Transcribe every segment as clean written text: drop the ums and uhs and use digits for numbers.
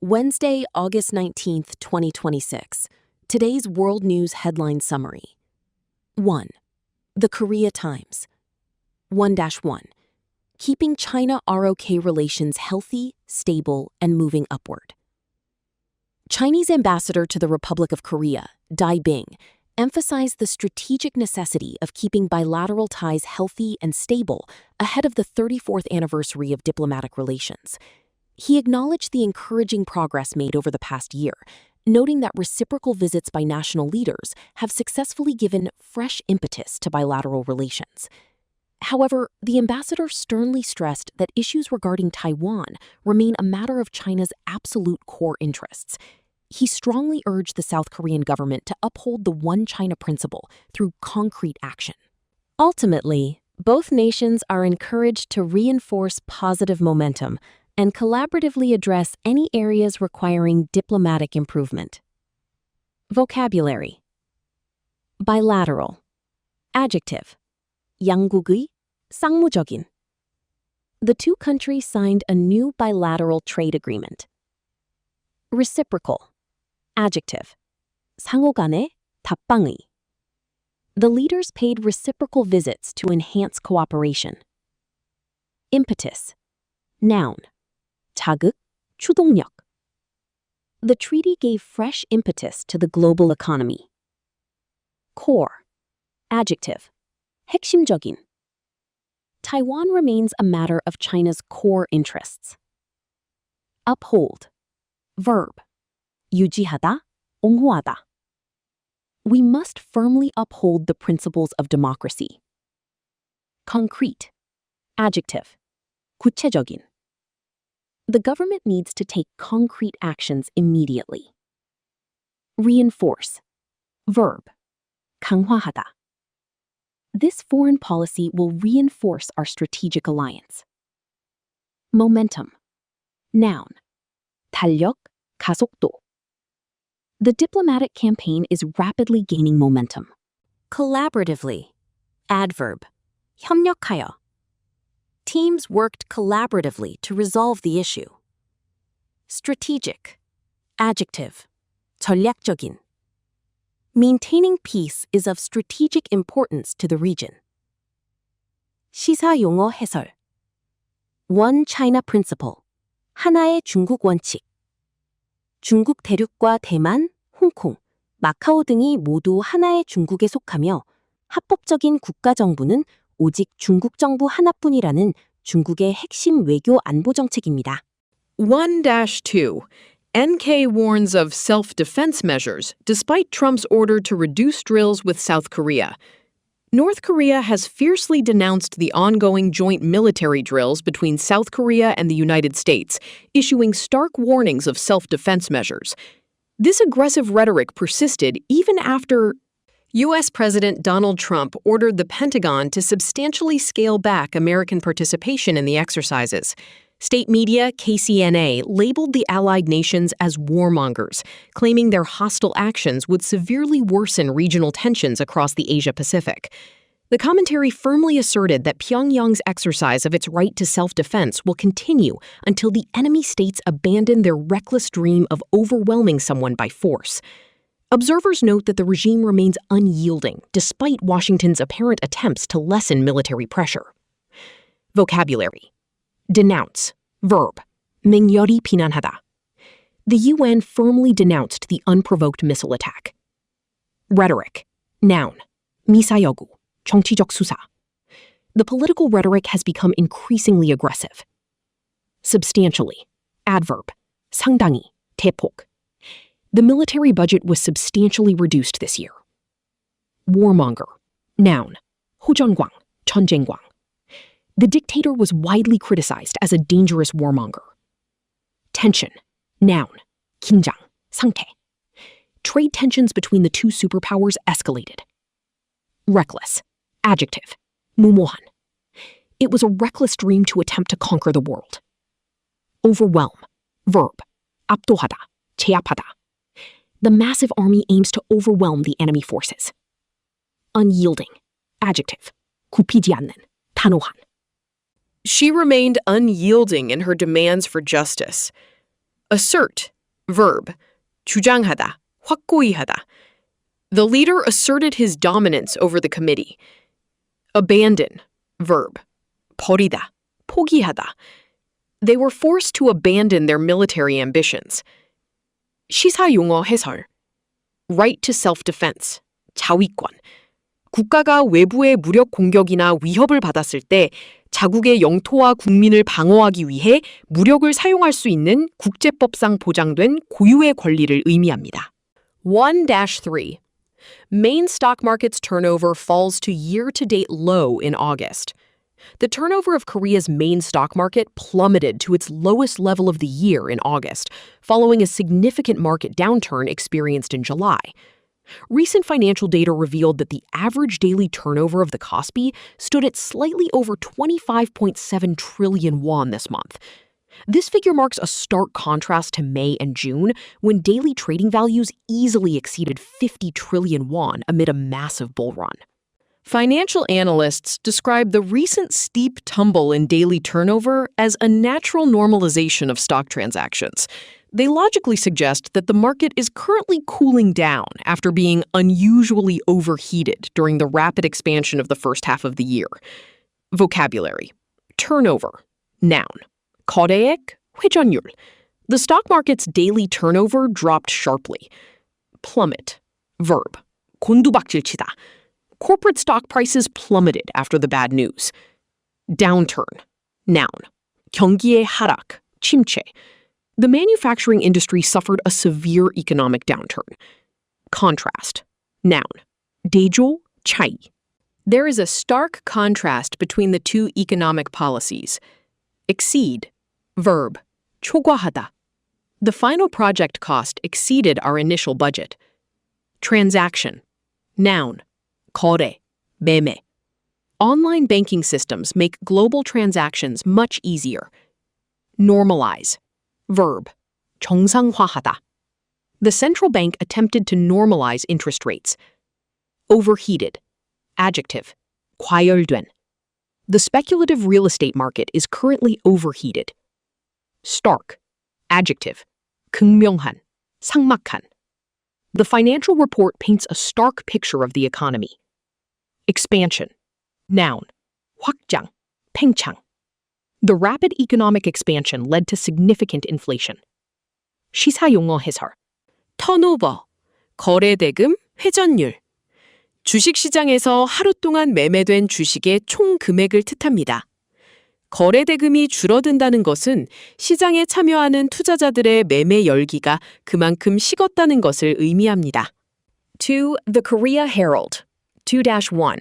Wednesday, August 19th, 2026. Today's World News Headline Summary. 1. The Korea Times. 1-1. Keeping China-ROK relations healthy, stable, and moving upward. Chinese ambassador to the Republic of Korea, Dai Bing, emphasized the strategic necessity of keeping bilateral ties healthy and stable ahead of the 34th anniversary of diplomatic relations. He acknowledged the encouraging progress made over the past year, noting that reciprocal visits by national leaders have successfully given fresh impetus to bilateral relations. However, the ambassador sternly stressed that issues regarding Taiwan remain a matter of China's absolute core interests. He strongly urged the South Korean government to uphold the One China principle through concrete action. Ultimately, both nations are encouraged to reinforce positive momentum and collaboratively address any areas requiring diplomatic improvement. Vocabulary. Bilateral. Adjective. 양국의, 쌍무적인. The two countries signed a new bilateral trade agreement. Reciprocal. Adjective. 상호간의, 답방의. The leaders paid reciprocal visits to enhance cooperation. Impetus. Noun. 자극, 추동력. The treaty gave fresh impetus to the global economy. Core. Adjective. 핵심적인. Taiwan remains a matter of China's core interests. Uphold. Verb. 유지하다, 옹호하다. We must firmly uphold the principles of democracy. Concrete. Adjective. 구체적인. The government needs to take concrete actions immediately. Reinforce. Verb. 강화하다. This foreign policy will reinforce our strategic alliance. Momentum. Noun. 달력, 가속도. The diplomatic campaign is rapidly gaining momentum. Collaboratively. Adverb. 협력하여. Teams worked collaboratively to resolve the issue. Strategic. Adjective. 전략적인. Maintaining peace is of strategic importance to the region. 시사용어 해설. One China Principle. 하나의 중국 원칙. 중국 대륙과 대만, 홍콩, 마카오 등이 모두 하나의 중국에 속하며 합법적인 국가정부는 오직 중국 정부 하나뿐이라는 중국의 핵심 외교 안보 정책입니다. 1-2. NK warns of self-defense measures despite Trump's order to reduce drills with South Korea. North Korea has fiercely denounced the ongoing joint military drills between South Korea and the United States, issuing stark warnings of self-defense measures. This aggressive rhetoric persisted even after U.S. President Donald Trump ordered the Pentagon to substantially scale back American participation in the exercises. State media, KCNA, labeled the allied nations as warmongers, claiming their hostile actions would severely worsen regional tensions across the Asia-Pacific. The commentary firmly asserted that Pyongyang's exercise of its right to self-defense will continue until the enemy states abandon their reckless dream of overwhelming someone by force. Observers note that the regime remains unyielding despite Washington's apparent attempts to lessen military pressure. Vocabulary. Denounce. Verb. 맹렬히 비난하다. The UN firmly denounced the unprovoked missile attack. Rhetoric. Noun. 미사여구. 정치적 수사. The political rhetoric has become increasingly aggressive. Substantially. Adverb. 상당히. 대폭. The military budget was substantially reduced this year. Warmonger. Noun. 호전광. 전쟁광. The dictator was widely criticized as a dangerous warmonger. Tension. Noun. 긴장. 상태. Trade tensions between the two superpowers escalated. Reckless. Adjective. 무모한. It was a reckless dream to attempt to conquer the world. Overwhelm. Verb. 압도하다. 제압하다. The massive army aims to overwhelm the enemy forces. Unyielding. Adjective. 굽히지 않는. 단호한. She remained unyielding in her demands for justice. assert, verb, 주장하다, 확고히 하다. The leader asserted his dominance over the committee. Abandon, verb, 버리다, 포기하다. They were forced to abandon their military ambitions. 시사용어 해설. Right to self-defense, 자위권. 국가가 외부의 무력 공격이나 위협을 받았을 때 자국의 영토와 국민을 방어하기 위해 무력을 사용할 수 있는 국제법상 보장된 고유의 권리를 의미합니다. 1-3. Main stock market's turnover falls to year-to-date low in August. The turnover of Korea's main stock market plummeted to its lowest level of the year in August, following a significant market downturn experienced in July. Recent financial data revealed that the average daily turnover of the Kospi stood at slightly over 25.7 trillion won this month. This figure marks a stark contrast to May and June, when daily trading values easily exceeded 50 trillion won amid a massive bull run. Financial analysts describe the recent steep tumble in daily turnover as a natural normalization of stock transactions. They logically suggest that the market is currently cooling down after being unusually overheated during the rapid expansion of the first half of the year. Vocabulary. Turnover. Noun. 거래액, 회전율. The stock market's daily turnover dropped sharply. Plummet. Verb. 곤두박질치다. Corporate stock prices plummeted after the bad news. Downturn. Noun. 경기의 하락, 침체. The manufacturing industry suffered a severe economic downturn. Contrast. Noun. 대조, 차이. There is a stark contrast between the two economic policies. Exceed. Verb. 초과하다. The final project cost exceeded our initial budget. Transaction. Noun. 거래, 매매. Online banking systems make global transactions much easier. Normalize. Verb. 정상화하다. The central bank attempted to normalize interest rates. Overheated. Adjective. 과열된. The speculative real estate market is currently overheated. Stark. Adjective. 극명한. 삭막한. The financial report paints a stark picture of the economy. Expansion. Noun. 확장. 팽창. The rapid economic expansion led to significant inflation. 시사용어 해설. 턴오버. 거래대금, 회전율. 주식시장에서 하루 동안 매매된 주식의 총 금액을 뜻합니다. 거래대금이 줄어든다는 것은 시장에 참여하는 투자자들의 매매 열기가 그만큼 식었다는 것을 의미합니다. 2. The Korea Herald. 2-1.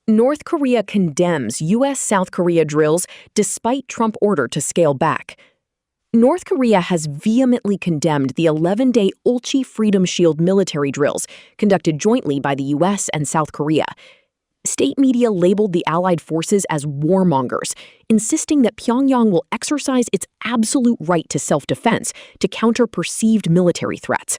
North Korea condemns U.S. South Korea drills despite Trump order to scale back. North Korea has vehemently condemned the 11-day Ulchi Freedom Shield military drills conducted jointly by the U.S. and South Korea. State media labeled the allied forces as warmongers, insisting that Pyongyang will exercise its absolute right to self-defense to counter perceived military threats.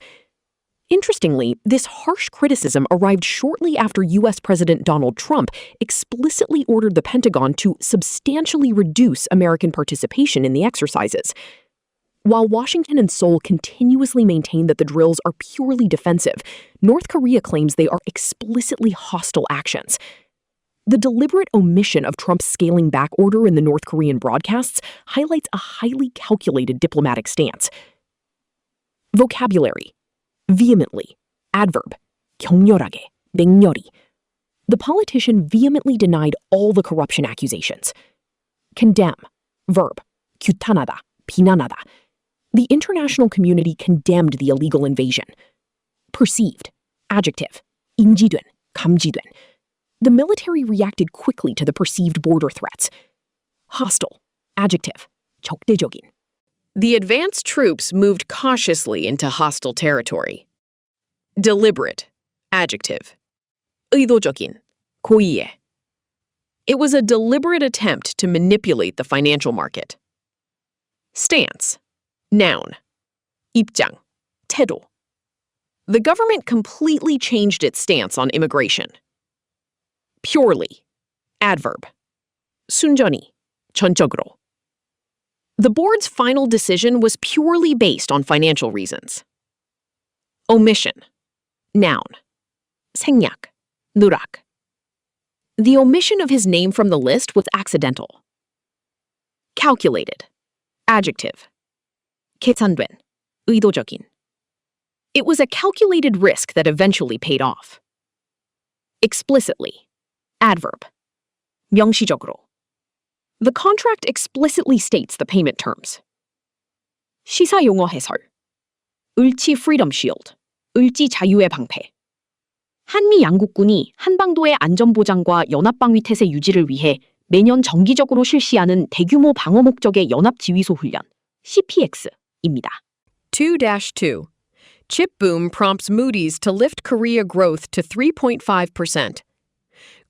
Interestingly, this harsh criticism arrived shortly after U.S. President Donald Trump explicitly ordered the Pentagon to substantially reduce American participation in the exercises. While Washington and Seoul continuously maintain that the drills are purely defensive, North Korea claims they are explicitly hostile actions. The deliberate omission of Trump's scaling back order in the North Korean broadcasts highlights a highly calculated diplomatic stance. Vocabulary. Vehemently. Adverb. 격렬하게. 맹렬히. The politician vehemently denied all the corruption accusations. Condemn. Verb. 규탄하다. 비난하다. The international community condemned the illegal invasion. Perceived. Adjective. 인지된. 감지된. The military reacted quickly to the perceived border threats. Hostile. Adjective. 적대적인. The advanced troops moved cautiously into hostile territory. Deliberate. Adjective. 의도적인. 고의의. It was a deliberate attempt to manipulate the financial market. Stance. Noun. 입장. 태도. The government completely changed its stance on immigration. Purely. Adverb. 순전히. 전적으로. The board's final decision was purely based on financial reasons. Omission. Noun. 생략. 누락. The omission of his name from the list was accidental. Calculated. Adjective. 계산된. 의도적인. It was a calculated risk that eventually paid off. Explicitly. Adverb. 명시적으로. The contract explicitly states the payment terms. 시사 용어 해설. 을지 프리덤 쉴드. 을지 자유의 방패. 한미 양국군이 한반도의 안전보장과 연합방위 태세 유지를 위해 매년 정기적으로 실시하는 대규모 방어 목적의 연합지휘소 훈련, CPX입니다. 2-2. Chip boom prompts Moody's to lift Korea growth to 3.5%.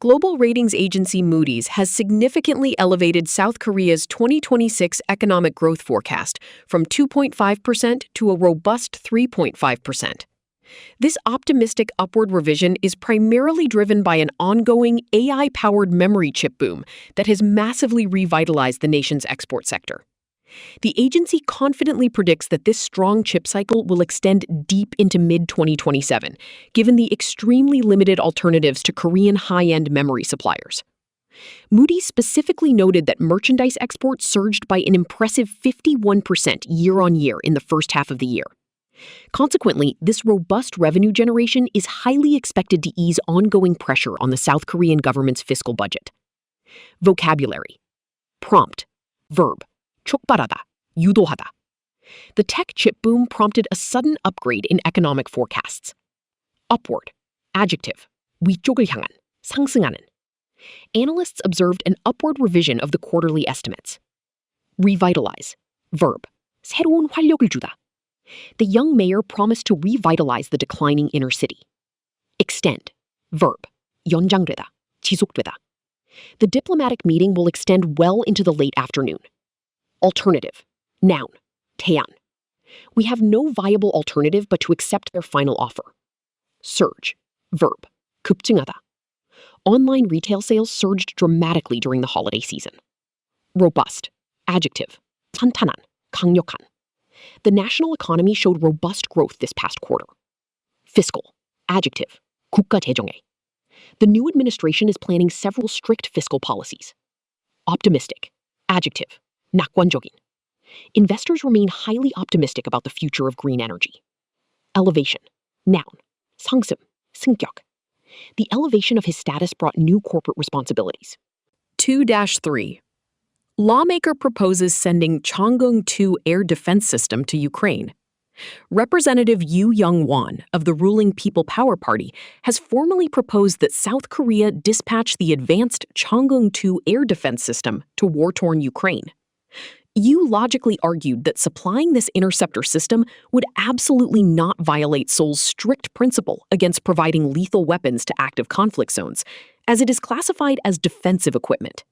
Global ratings agency Moody's has significantly elevated South Korea's 2026 economic growth forecast from 2.5% to a robust 3.5%. This optimistic upward revision is primarily driven by an ongoing AI-powered memory chip boom that has massively revitalized the nation's export sector. The agency confidently predicts that this strong chip cycle will extend deep into mid-2027, given the extremely limited alternatives to Korean high-end memory suppliers. Moody's specifically noted that merchandise exports surged by an impressive 51% year-on-year in the first half of the year. Consequently, this robust revenue generation is highly expected to ease ongoing pressure on the South Korean government's fiscal budget. Vocabulary. Prompt. Verb. 촉발하다, 유도하다. The tech chip boom prompted a sudden upgrade in economic forecasts. Upward. Adjective. 위쪽을 향한, 상승하는. Analysts observed an upward revision of the quarterly estimates. Revitalize. Verb. 새로운 활력을 주다. The young mayor promised to revitalize the declining inner city. Extend. Verb. 연장되다, 지속되다. The diplomatic meeting will extend well into the late afternoon. Alternative. Noun. 태안. We have no viable alternative but to accept their final offer. Surge. Verb. 급증하다. Online retail sales surged dramatically during the holiday season. Robust. Adjective. 탄탄한, 강력한. The national economy showed robust growth this past quarter. Fiscal. Adjective. 국가 재정에. The new administration is planning several strict fiscal policies. Optimistic. Adjective. 낙관적인. Investors remain highly optimistic about the future of green energy. Elevation. Noun. 상승, 승격. The elevation of his status brought new corporate responsibilities. 2-3. Lawmaker proposes sending Changgung-2 air defense system to Ukraine. Representative Yu Young-won of the ruling People Power Party has formally proposed that South Korea dispatch the advanced Changgung-2 air defense system to war-torn Ukraine. Yu logically argued that supplying this interceptor system would absolutely not violate Seoul's strict principle against providing lethal weapons to active conflict zones, as it is classified as defensive equipment.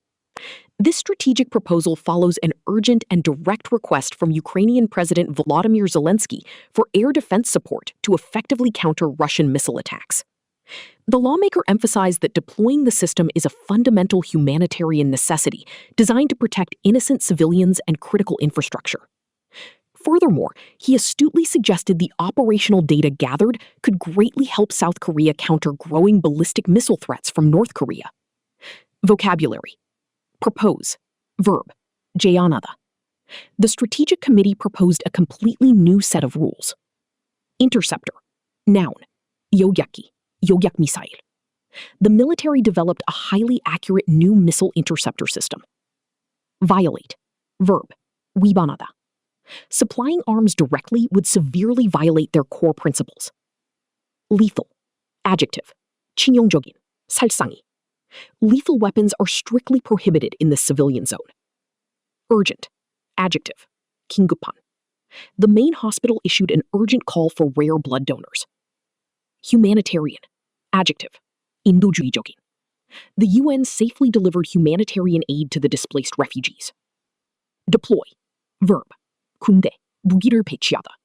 This strategic proposal follows an urgent and direct request from Ukrainian President Volodymyr Zelensky for air defense support to effectively counter Russian missile attacks. The lawmaker emphasized that deploying the system is a fundamental humanitarian necessity designed to protect innocent civilians and critical infrastructure. Furthermore, he astutely suggested the operational data gathered could greatly help South Korea counter growing ballistic missile threats from North Korea. Vocabulary. Propose. Verb. 제안하다. The Strategic Committee proposed a completely new set of rules. Interceptor. Noun. 요약기. 요약 missile. The military developed a highly accurate new missile interceptor system. Violate. Verb. 위반하다. Supplying arms directly would severely violate their core principles. Lethal. Adjective. 치명적인. 살상이. Lethal weapons are strictly prohibited in the civilian zone. Urgent. Adjective. 긴급한. The main hospital issued an urgent call for rare blood donors. Humanitarian. Adjective. 인도주의적인. The UN safely delivered humanitarian aid to the displaced refugees. Deploy. Verb. 군대. 무기를 배치하다.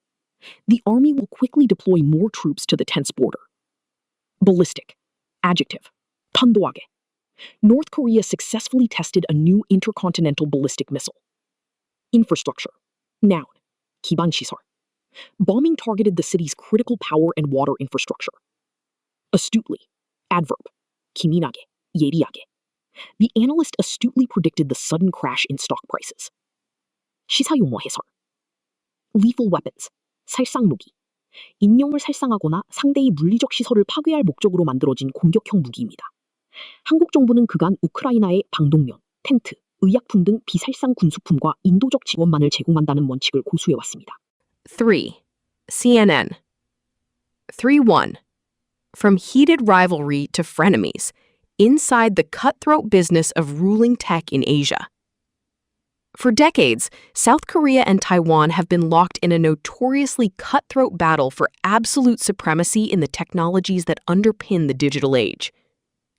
The army will quickly deploy more troops to the tense border. Ballistic. Adjective. 탄도하게. North Korea successfully tested a new intercontinental ballistic missile. Infrastructure. Noun. 기반시설. Bombing targeted the city's critical power and water infrastructure. Astutely. Adverb. 기민하게, 예리하게. The analyst astutely predicted the sudden crash in stock prices. 시사용어 해설. Lethal weapons. 살상무기. 인명을 살상하거나 상대의 물리적 시설을 파괴할 목적으로 만들어진 공격형 무기입니다. 한국 정부는 그간 우크라이나에 방독면, 텐트, 의약품 등 비살상 군수품과 인도적 지원만을 제공한다는 원칙을 고수해왔습니다. 3. CNN. 3-1. From heated rivalry to frenemies, inside the cutthroat business of ruling tech in Asia. For decades, South Korea and Taiwan have been locked in a notoriously cutthroat battle for absolute supremacy in the technologies that underpin the digital age.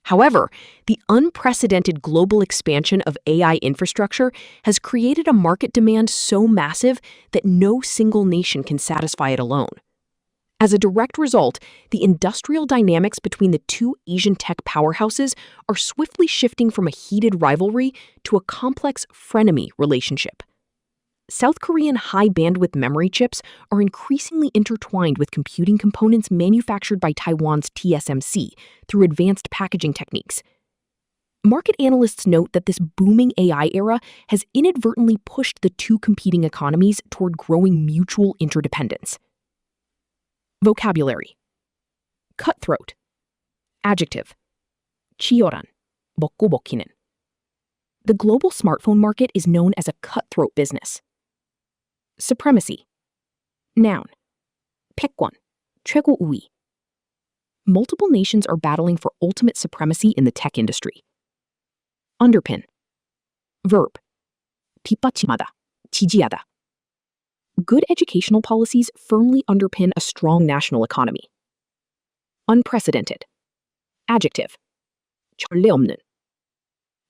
However, the unprecedented global expansion of AI infrastructure has created a market demand so massive that no single nation can satisfy it alone. As a direct result, the industrial dynamics between the two Asian tech powerhouses are swiftly shifting from a heated rivalry to a complex frenemy relationship. South Korean high-bandwidth memory chips are increasingly intertwined with computing components manufactured by Taiwan's TSMC through advanced packaging techniques. Market analysts note that this booming AI era has inadvertently pushed the two competing economies toward growing mutual interdependence. Vocabulary. Cutthroat. Adjective. 치열한, 먹고 먹히는. The global smartphone market is known as a cutthroat business. Supremacy. Noun. 패권, 최고 우위. Multiple nations are battling for ultimate supremacy in the tech industry. Underpin. Verb. 뒷받침하다, 지지하다. Good educational policies firmly underpin a strong national economy. Unprecedented. Adjective. 전례 없는.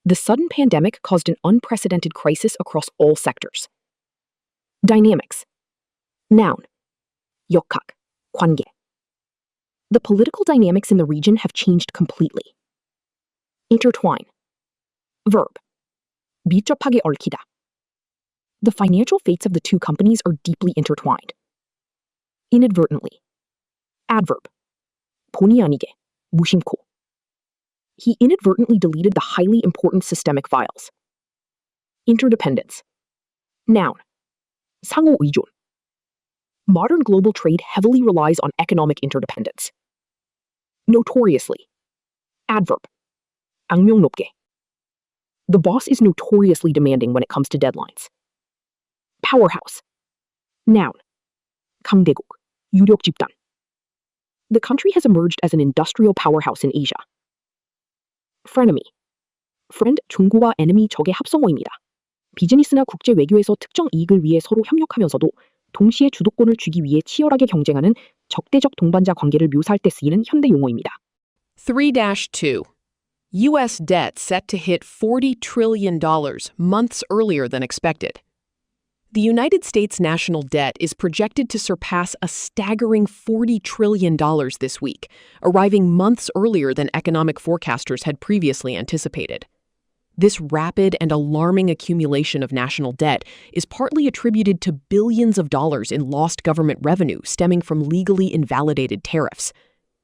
The sudden pandemic caused an unprecedented crisis across all sectors. Dynamics. Noun. 역학, 관계. The political dynamics in the region have changed completely. Intertwine. Verb. 밀접하게 얽히다. The financial fates of the two companies are deeply intertwined. Inadvertently. Adverb. 본의 아니게, 무심코. He inadvertently deleted the highly important systemic files. Interdependence. Noun. 상호 의존. Modern global trade heavily relies on economic interdependence. Notoriously. Adverb. 악명 높게. The boss is notoriously demanding when it comes to deadlines. Powerhouse. Noun. 강대국, 유력 집단. The country has emerged as an industrial powerhouse in Asia. Frenemy. Friend, 중국과 enemy, 적의 합성어입니다. 비즈니스나 국제 외교에서 특정 이익을 위해 서로 협력하면서도 동시에 주도권을 쥐기 위해 치열하게 경쟁하는 적대적 동반자 관계를 묘사할 때 쓰이는 현대 용어입니다. 3-2. U.S. debt set to hit $40 trillion months earlier than expected. The United States national debt is projected to surpass a staggering $40 trillion this week, arriving months earlier than economic forecasters had previously anticipated. This rapid and alarming accumulation of national debt is partly attributed to billions of dollars in lost government revenue stemming from legally invalidated tariffs.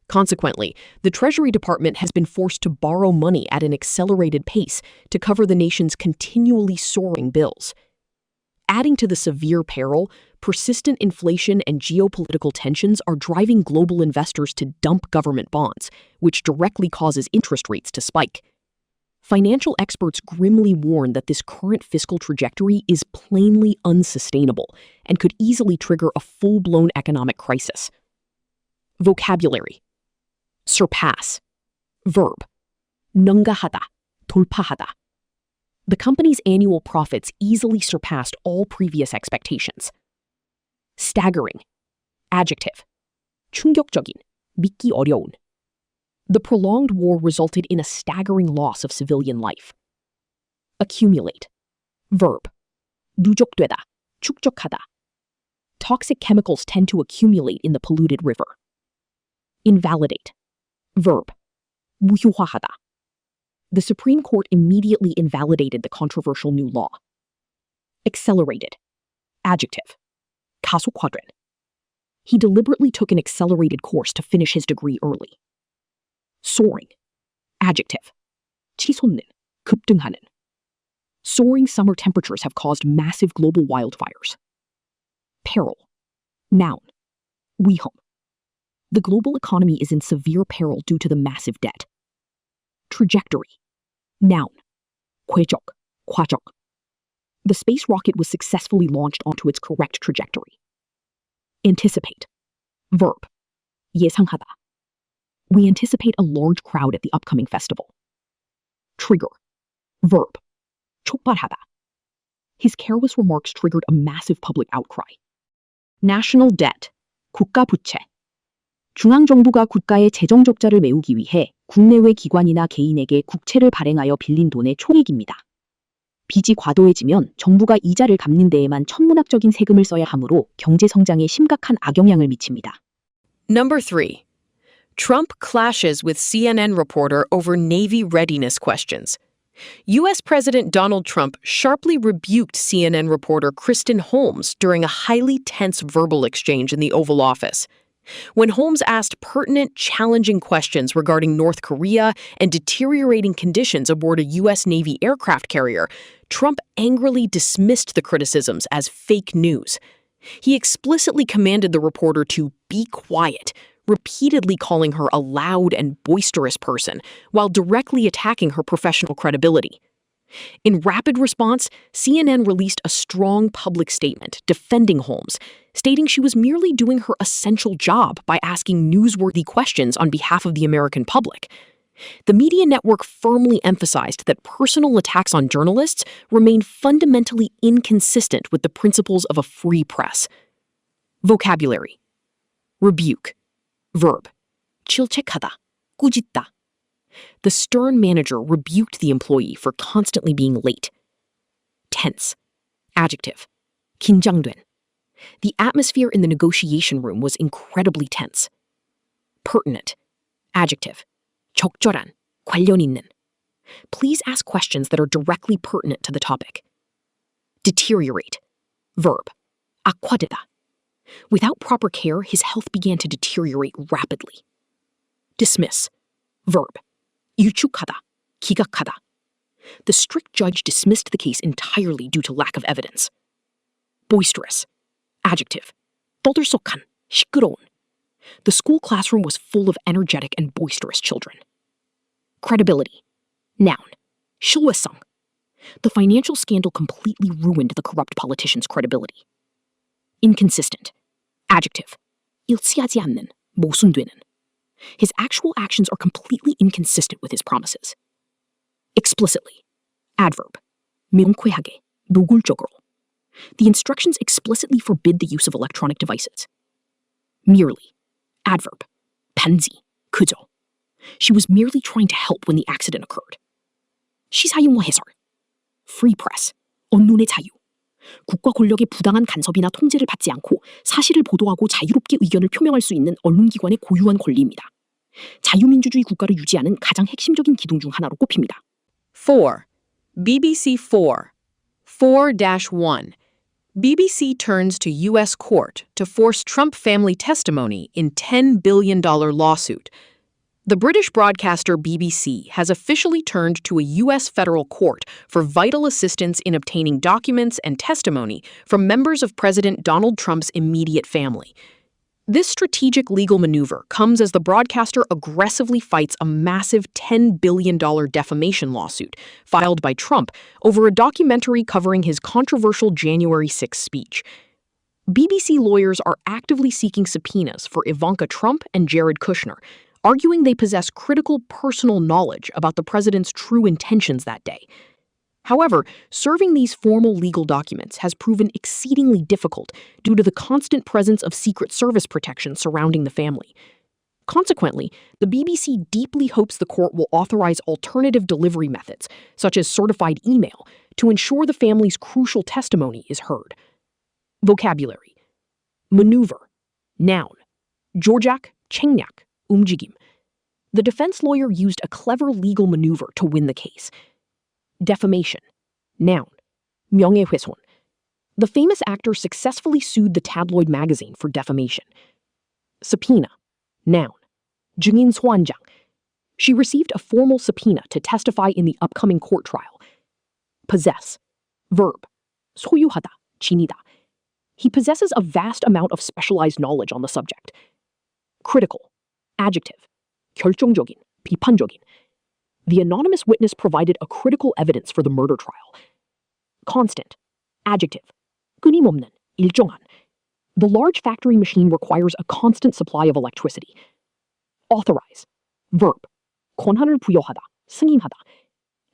Consequently, the Treasury Department has been forced to borrow money at an accelerated pace to cover the nation's continually soaring bills. Adding to the severe peril, persistent inflation and geopolitical tensions are driving global investors to dump government bonds, which directly causes interest rates to spike. Financial experts grimly warn that this current fiscal trajectory is plainly unsustainable and could easily trigger a full-blown economic crisis. Vocabulary. Surpass. Verb. 능가하다, 돌파하다. The company's annual profits easily surpassed all previous expectations. Staggering. Adjective. 충격적인, 믿기 어려운. The prolonged war resulted in a staggering loss of civilian life. Accumulate. Verb. 누적되다, 축적하다. Toxic chemicals tend to accumulate in the polluted river. Invalidate. Verb. 무효화하다. The Supreme Court immediately invalidated the controversial new law. Accelerated. Adjective. 가속화된. He deliberately took an accelerated course to finish his degree early. Soaring. Adjective. 치솟는, 급등하는. Soaring summer temperatures have caused massive global wildfires. Peril. Noun. 위험. The global economy is in severe peril due to the massive debt. Trajectory. Noun. 궤적, 과적. The space rocket was successfully launched onto its correct trajectory. Anticipate. Verb. 예상하다. We anticipate a large crowd at the upcoming festival. Trigger. Verb. 촉발하다. His careless remarks triggered a massive public outcry. National debt. 국가 부채. 중앙정부가 국가의 재정 적자를 메우기 위해 국내외 기관이나 개인에게 국채를 발행하여 빌린 돈의 총액입니다. 빚이 과도해지면 정부가 이자를 갚는 데에만 천문학적인 세금을 써야 하므로 경제 성장에 심각한 악영향을 미칩니다. Number 3. Trump clashes with CNN reporter over Navy readiness questions. U.S. President Donald Trump sharply rebuked CNN reporter Kristen Holmes during a highly tense verbal exchange in the Oval Office. When Holmes asked pertinent, challenging questions regarding North Korea and deteriorating conditions aboard a U.S. Navy aircraft carrier, Trump angrily dismissed the criticisms as fake news. He explicitly commanded the reporter to be quiet, repeatedly calling her a loud and boisterous person, while directly attacking her professional credibility. In rapid response, CNN released a strong public statement defending Holmes, stating she was merely doing her essential job by asking newsworthy questions on behalf of the American public. The media network firmly emphasized that personal attacks on journalists remain fundamentally inconsistent with the principles of a free press. Vocabulary. Rebuke. Verb. 질책하다, 꾸짖다. The stern manager rebuked the employee for constantly being late. Tense. Adjective. 긴장된. The atmosphere in the negotiation room was incredibly tense. Pertinent. Adjective. 적절한, 관련 있는. Please ask questions that are directly pertinent to the topic. Deteriorate. Verb. 악화되다. Without proper care, his health began to deteriorate rapidly. Dismiss. Verb. 유축하다, 기각하다. The strict judge dismissed the case entirely due to lack of evidence. Boisterous. Adjective. 떠들썩한, 시끄러운. The school classroom was full of energetic and boisterous children. Credibility. Noun. 신뢰성. The financial scandal completely ruined the corrupt politician's credibility. Inconsistent. Adjective. 일치하지 않는, 모순되는. His actual actions are completely inconsistent with his promises. Explicitly. Adverb. 명쾌하게, 노골적으로. The instructions explicitly forbid the use of electronic devices. Merely. Adverb. 단지, 그저. She was merely trying to help when the accident occurred. 시사용어 해설. Free press. 언론의 자유. 국가 권력의 부당한 간섭이나 통제를 받지 않고 사실을 보도하고 자유롭게 의견을 표명할 수 있는 언론기관의 고유한 권리입니다. 자유민주주의 국가를 유지하는 가장 핵심적인 기둥 중 하나로 꼽힙니다. 4. BBC 4. 4-1. BBC turns to U.S. court to force Trump family testimony in $10 billion lawsuit. The British broadcaster BBC has officially turned to a U.S. federal court for vital assistance in obtaining documents and testimony from members of President Donald Trump's immediate family. This strategic legal maneuver comes as the broadcaster aggressively fights a massive $10 billion defamation lawsuit filed by Trump over a documentary covering his controversial January 6 speech. BBC lawyers are actively seeking subpoenas for Ivanka Trump and Jared Kushner, arguing they possess critical personal knowledge about the president's true intentions that day. However, serving these formal legal documents has proven exceedingly difficult due to the constant presence of Secret Service protection surrounding the family. Consequently, the BBC deeply hopes the court will authorize alternative delivery methods, such as certified email, to ensure the family's crucial testimony is heard. Vocabulary. Maneuver. Noun. 조작, 책략, 움직임. The defense lawyer used a clever legal maneuver to win the case. Defamation. Noun. 명예훼손. The famous actor successfully sued the tabloid magazine for defamation. Subpoena. Noun. 증인 소환장. She received a formal subpoena to testify in the upcoming court trial. Possess. Verb. 소유하다, 지니다. He possesses a vast amount of specialized knowledge on the subject. Critical. Adjective. 결정적인, 비판적인. The anonymous witness provided a critical evidence for the murder trial. Constant. Adjective. 끊임없는, 일정한. The large factory machine requires a constant supply of electricity. Authorize. Verb. 권한을 부여하다, 승인하다.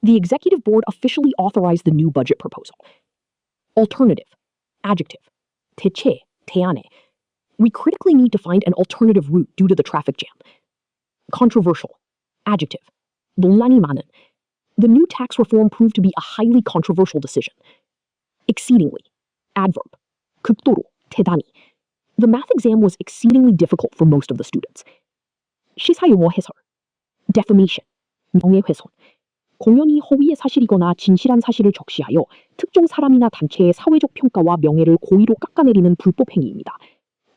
The executive board officially authorized the new budget proposal. Alternative. Adjective. 대체, 대안에. We critically need to find an alternative route due to the traffic jam. Controversial. Adjective. 논란이 많은. The new tax reform proved to be a highly controversial decision. Exceedingly. Adverb. 극도로, 대단히. The math exam was exceedingly difficult for most of the students. 시사용어 해설. Defamation. 명예훼손. 공연이 허위의 사실이거나 진실한 사실을 적시하여 특정 사람이나 단체의 사회적 평가와 명예를 고의로 깎아내리는 불법 행위입니다.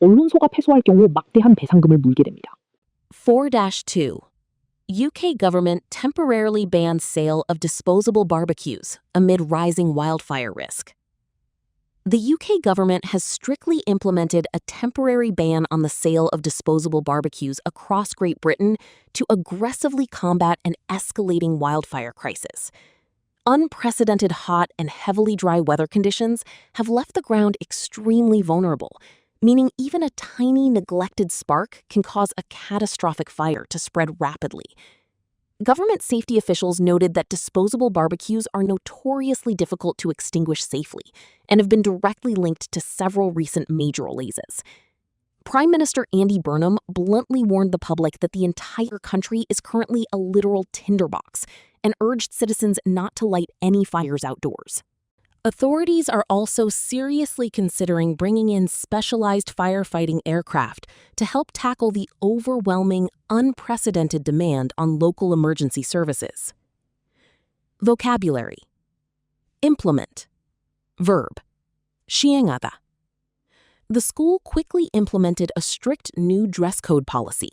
언론소가 패소할 경우 막대한 배상금을 물게 됩니다. 4-2. UK government temporarily bans sale of disposable barbecues amid rising wildfire risk. The UK government has strictly implemented a temporary ban on the sale of disposable barbecues across Great Britain to aggressively combat an escalating wildfire crisis. Unprecedented hot and heavily dry weather conditions have left the ground extremely vulnerable, meaning even a tiny neglected spark can cause a catastrophic fire to spread rapidly. Government safety officials noted that disposable barbecues are notoriously difficult to extinguish safely and have been directly linked to several recent major blazes. Prime Minister Andy Burnham bluntly warned the public that the entire country is currently a literal tinderbox and urged citizens not to light any fires outdoors. Authorities are also seriously considering bringing in specialized firefighting aircraft to help tackle the overwhelming, unprecedented demand on local emergency services. Vocabulary. Implement. Verb. 시행하다. The school quickly implemented a strict new dress code policy.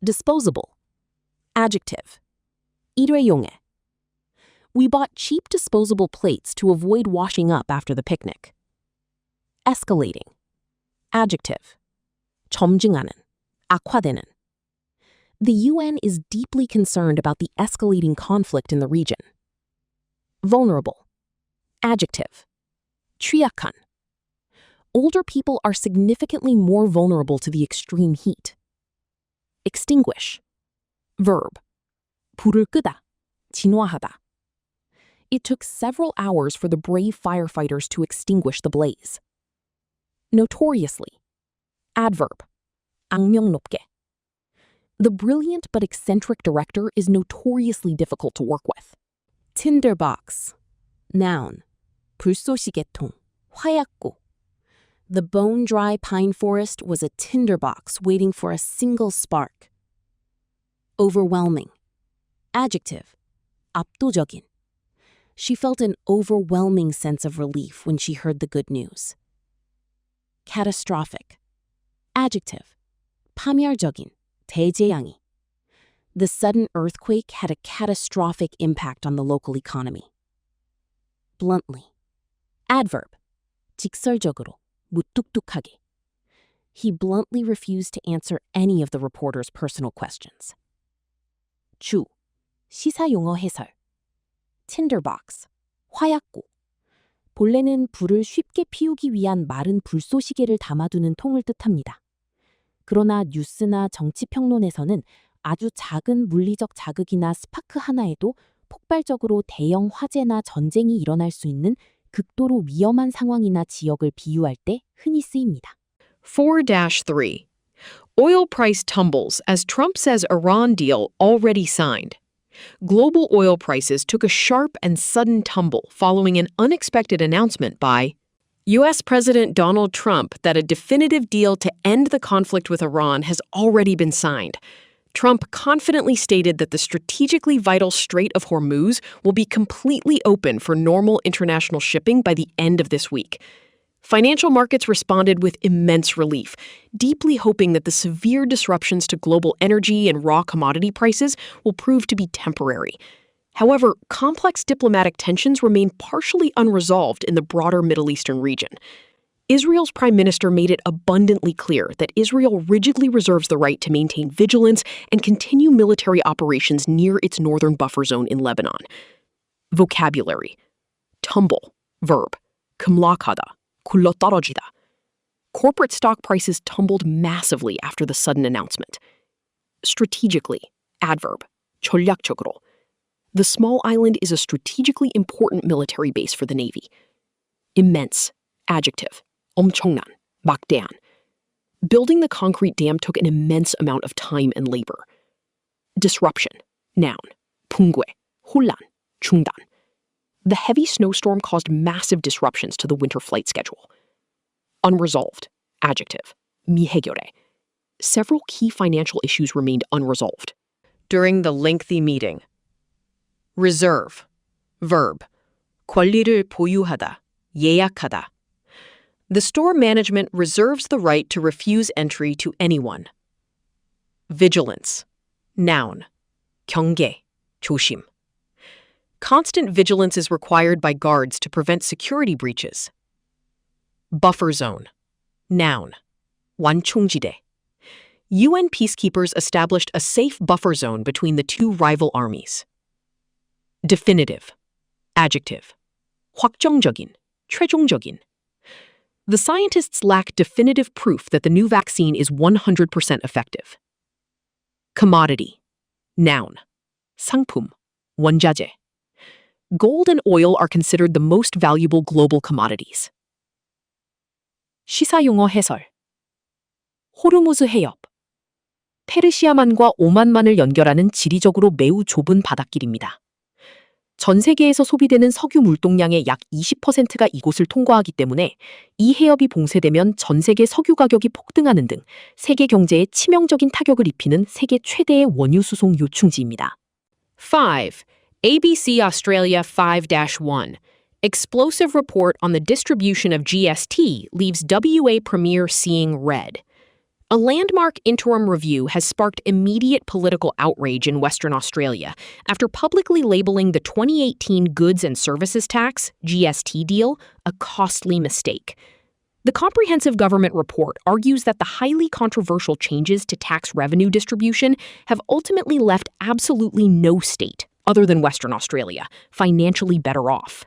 Disposable. Adjective. 일회용해. We bought cheap disposable plates to avoid washing up after the picnic. Escalating. Adjective. 점증하는, 악화되는. The UN is deeply concerned about the escalating conflict in the region. Vulnerable. Adjective. 취약한. Older people are significantly more vulnerable to the extreme heat. Extinguish. Verb. 불을 끄다, 진화하다. It took several hours for the brave firefighters to extinguish the blaze. Notoriously. Adverb. 악명 높게. The brilliant but eccentric director is notoriously difficult to work with. Tinderbox. Noun. 불쏘시개통, 화약고. The bone-dry pine forest was a tinderbox waiting for a single spark. Overwhelming. Adjective. 압도적인. She felt an overwhelming sense of relief when she heard the good news. Catastrophic. Adjective. 파멸적인, 대재앙이. The sudden earthquake had a catastrophic impact on the local economy. Bluntly. Adverb. 직설적으로, 무뚝뚝하게. He bluntly refused to answer any of the reporter's personal questions. 주. 시사용어 해설. Tinderbox, 화약고. 본래는 불을 쉽게 피우기 위한 마른 불쏘시개를 담아두는 통을 뜻합니다. 그러나 뉴스나 정치평론에서는 아주 작은 물리적 자극이나 스파크 하나에도 폭발적으로 대형 화재나 전쟁이 일어날 수 있는 극도로 위험한 상황이나 지역을 비유할 때 흔히 쓰입니다. 4-3. Oil price tumbles as Trump says Iran deal already signed. Global oil prices took a sharp and sudden tumble following an unexpected announcement by U.S. President Donald Trump that a definitive deal to end the conflict with Iran has already been signed. Trump confidently stated that the strategically vital Strait of Hormuz will be completely open for normal international shipping by the end of this week. Financial markets responded with immense relief, deeply hoping that the severe disruptions to global energy and raw commodity prices will prove to be temporary. However, complex diplomatic tensions remain partially unresolved in the broader Middle Eastern region. Israel's prime minister made it abundantly clear that Israel rigidly reserves the right to maintain vigilance and continue military operations near its northern buffer zone in Lebanon. Vocabulary: tumble, verb, 금락하다, 굴러떨어지다. Corporate stock prices tumbled massively after the sudden announcement. Strategically, adverb, 전략적으로. The small island is a strategically important military base for the Navy. Immense, adjective, 엄청난, 막대한. Building the concrete dam took an immense amount of time and labor. Disruption, noun, 붕괴, 혼란, 중단. The heavy snowstorm caused massive disruptions to the winter flight schedule. Unresolved, adjective, 미해결해. Several key financial issues remained unresolved. During the lengthy meeting. Reserve, verb, 권리를 보유하다, 예약하다. The store management reserves the right to refuse entry to anyone. Vigilance, noun, 경계, 조심. Constant vigilance is required by guards to prevent security breaches. Buffer zone, noun, 완충지대. UN peacekeepers established a safe buffer zone between the two rival armies. Definitive, adjective, 확정적인, 최종적인. The scientists lack definitive proof that the new vaccine is 100% effective. Commodity, noun, 상품, 원자재. Gold and oil are considered the most valuable global commodities. 시사용어 해설. 호르무즈 해협. 페르시아만과 오만만을 연결하는 지리적으로 매우 좁은 바닷길입니다. 전 세계에서 소비되는 석유 물동량의 약 20%가 이곳을 통과하기 때문에 이 해협이 봉쇄되면 전 세계 석유 가격이 폭등하는 등 세계 경제에 치명적인 타격을 입히는 세계 최대의 원유 수송 요충지입니다. 5. ABC Australia 5-1. Explosive report on the distribution of GST leaves WA Premier seeing red. A landmark interim review has sparked immediate political outrage in Western Australia after publicly labeling the 2018 Goods and Services Tax, GST deal, a costly mistake. The comprehensive government report argues that the highly controversial changes to tax revenue distribution have ultimately left absolutely no state, other than Western Australia, financially better off.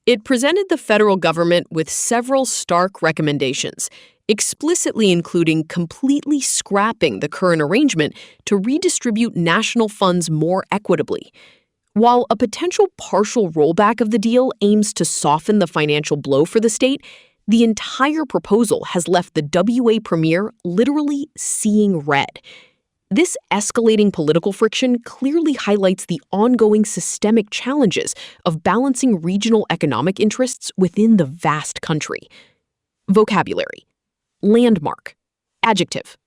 It presented the federal government with several stark recommendations, explicitly including completely scrapping the current arrangement to redistribute national funds more equitably. While a potential partial rollback of the deal aims to soften the financial blow for the state, the entire proposal has left the WA Premier literally seeing red. This escalating political friction clearly highlights the ongoing systemic challenges of balancing regional economic interests within the vast country. Vocabulary. Landmark. Adjective.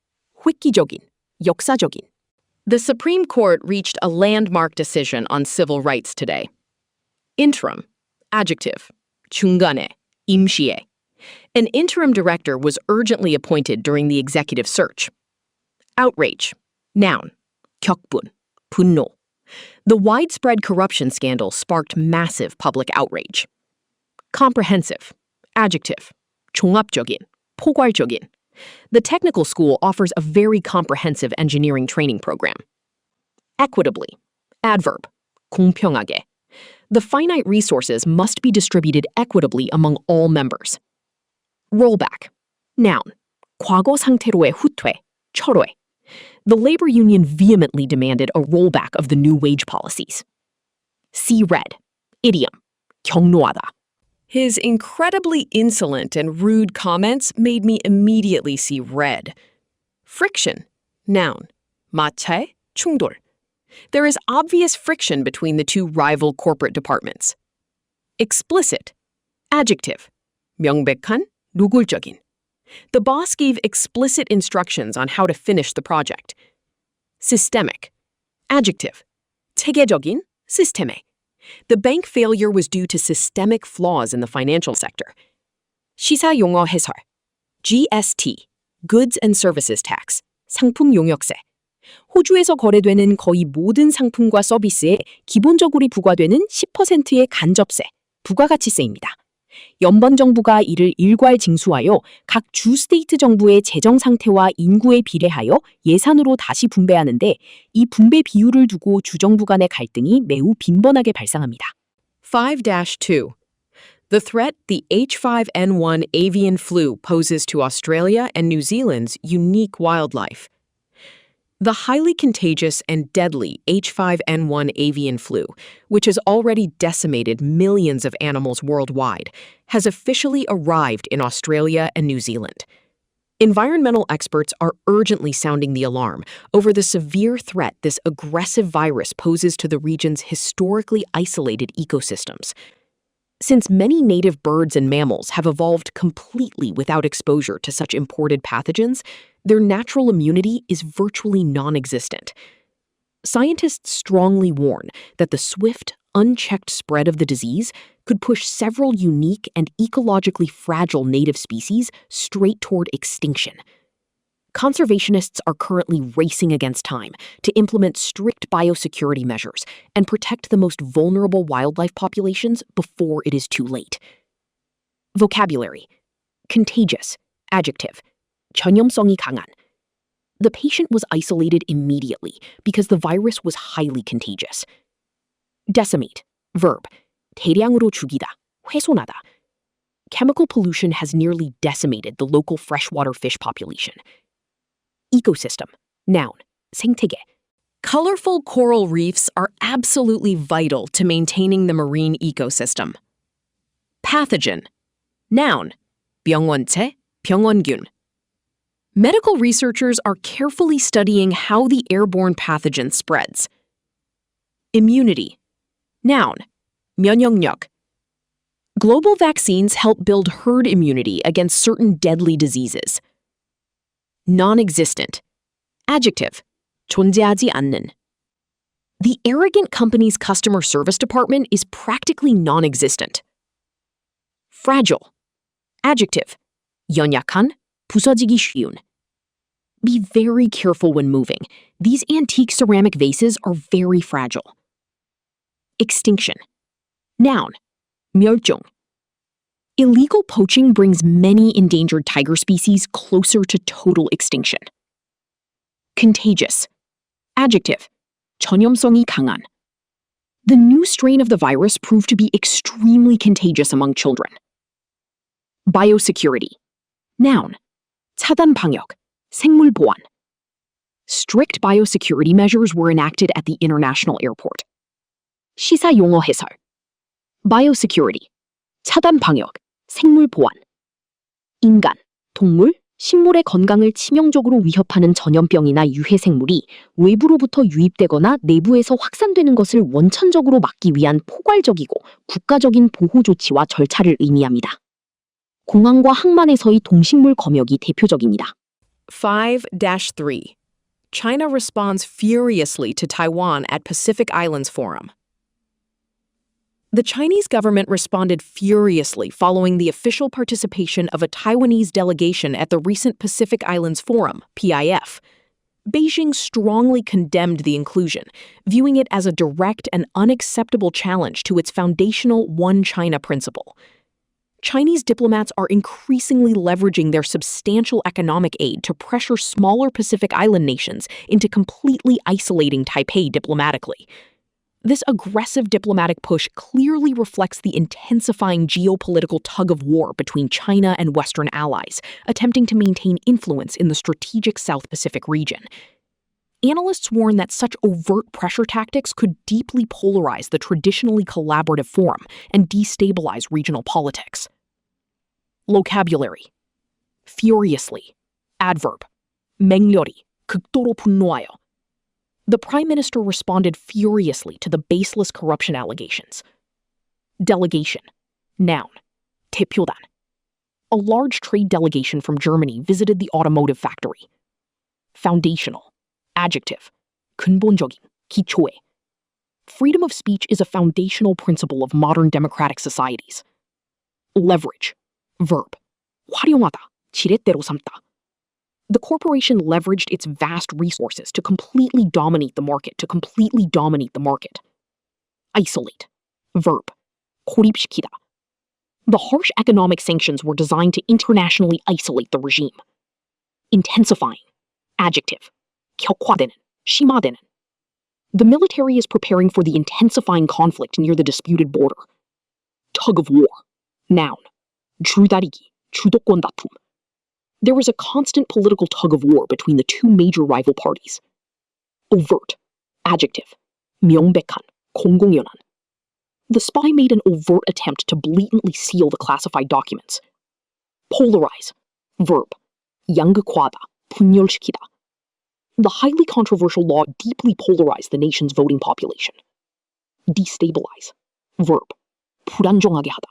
획기적인, 역사적인. The Supreme Court reached a landmark decision on civil rights today. Interim. Adjective. 중간에, 임시에. An interim director was urgently appointed during the executive search. Outrage. Noun. 격분, 분노. The widespread corruption scandal sparked massive public outrage. Comprehensive. Adjective. 종합적인, 포괄적인. The technical school offers a very comprehensive engineering training program. Equitably. Adverb. 공평하게. The finite resources must be distributed equitably among all members. Rollback. Noun. 과거 상태로의 후퇴, 철회. The labor union vehemently demanded a rollback of the new wage policies. See red. Idiom. 경노하다. His incredibly insolent and rude comments made me immediately see red. Friction. Noun. 마찰, 충돌. There is obvious friction between the two rival corporate departments. Explicit. Adjective. 명백한, 노골적인. The boss gave explicit instructions on how to finish the project. Systemic. Adjective. 체계적인, 시스템에. The bank failure was due to systemic flaws in the financial sector. 시사 용어 해설. GST, Goods and Services Tax, 상품 용역세. 호주에서 거래되는 거의 모든 상품과 서비스에 기본적으로 부과되는 10%의 간접세, 부가가치세입니다. 연방 정부가 이를 일괄 징수하여 각 주 스테이트 정부의 재정 상태와 인구에 비례하여 예산으로 다시 분배하는데 이 분배 비율을 두고 주정부 간의 갈등이 매우 빈번하게 발생합니다. 5-2. The threat the H5N1 avian flu poses to Australia and New Zealand's unique wildlife. The highly contagious and deadly H5N1 avian flu, which has already decimated millions of animals worldwide, has officially arrived in Australia and New Zealand. Environmental experts are urgently sounding the alarm over the severe threat this aggressive virus poses to the region's historically isolated ecosystems. Since many native birds and mammals have evolved completely without exposure to such imported pathogens, their natural immunity is virtually non-existent. Scientists strongly warn that the swift, unchecked spread of the disease could push several unique and ecologically fragile native species straight toward extinction. Conservationists are currently racing against time to implement strict biosecurity measures and protect the most vulnerable wildlife populations before it is too late. Vocabulary. Contagious. Adjective. 전염성이 강한. The patient was isolated immediately because the virus was highly contagious. Decimate. Verb. 대량으로 죽이다. 훼손하다. Chemical pollution has nearly decimated the local freshwater fish population. Ecosystem. Noun. 생태계. Colorful coral reefs are absolutely vital to maintaining the marine ecosystem. Pathogen. Noun. 병원체, 병원균. Medical researchers are carefully studying how the airborne pathogen spreads. Immunity. Noun. 면역력. Global vaccines help build herd immunity against certain deadly diseases. Non-existent. Adjective. 존재하지 않는. The arrogant company's customer service department is practically non-existent. Fragile. Adjective. 연약한, 부서지기 쉬운. Be very careful when moving. These antique ceramic vases are very fragile. Extinction. Noun. 멸종. Illegal poaching brings many endangered tiger species closer to total extinction. Contagious. Adjective. 전염성이 강한. The new strain of the virus proved to be extremely contagious among children. Biosecurity. Noun. 차단 방역. 생물 보안. Strict biosecurity measures were enacted at the international airport. 시사 용어 해설. Biosecurity. 차단 방역. 생물 보안. 인간, 동물, 식물의 건강을 치명적으로 위협하는 전염병이나 유해 생물이 외부로부터 유입되거나 내부에서 확산되는 것을 원천적으로 막기 위한 포괄적이고 국가적인 보호 조치와 절차를 의미합니다. 공항과 항만에서의 동식물 검역이 대표적입니다. 5-3. China responds furiously to Taiwan at Pacific Islands Forum. The Chinese government responded furiously following the official participation of a Taiwanese delegation at the recent Pacific Islands Forum, PIF. Beijing strongly condemned the inclusion, viewing it as a direct and unacceptable challenge to its foundational One China principle. Chinese diplomats are increasingly leveraging their substantial economic aid to pressure smaller Pacific Island nations into completely isolating Taipei diplomatically. This aggressive diplomatic push clearly reflects the intensifying geopolitical tug-of-war between China and Western allies, attempting to maintain influence in the strategic South Pacific region. Analysts warn that such overt pressure tactics could deeply polarize the traditionally collaborative forum and destabilize regional politics. Vocabulary. Furiously. Adverb. 맹렬히, 극도로 분노하여. The Prime Minister responded furiously to the baseless corruption allegations. Delegation. Noun. 대표단. A large trade delegation from Germany visited the automotive factory. Foundational. Adjective. 근본적인, 기초의. Freedom of speech is a foundational principle of modern democratic societies. Leverage, verb. 활용하다, 지렛대로 삼다. The corporation leveraged its vast resources to completely dominate the market. Isolate, verb. 고립시키다. The harsh economic sanctions were designed to internationally isolate the regime. Intensifying, adjective. 격화되는, 심화되는. The military is preparing for the intensifying conflict near the disputed border. Tug of war, noun. 줄다리기, 주도권 다툼. There was a constant political tug of war between the two major rival parties. Overt, adjective. 명백한, 공공연한. The spy made an overt attempt to blatantly seal the classified documents. Polarize, verb. 양극화하다, 분열시키다. The highly controversial law deeply polarized the nation's voting population. Destabilize, verb. 불안정하게 하다.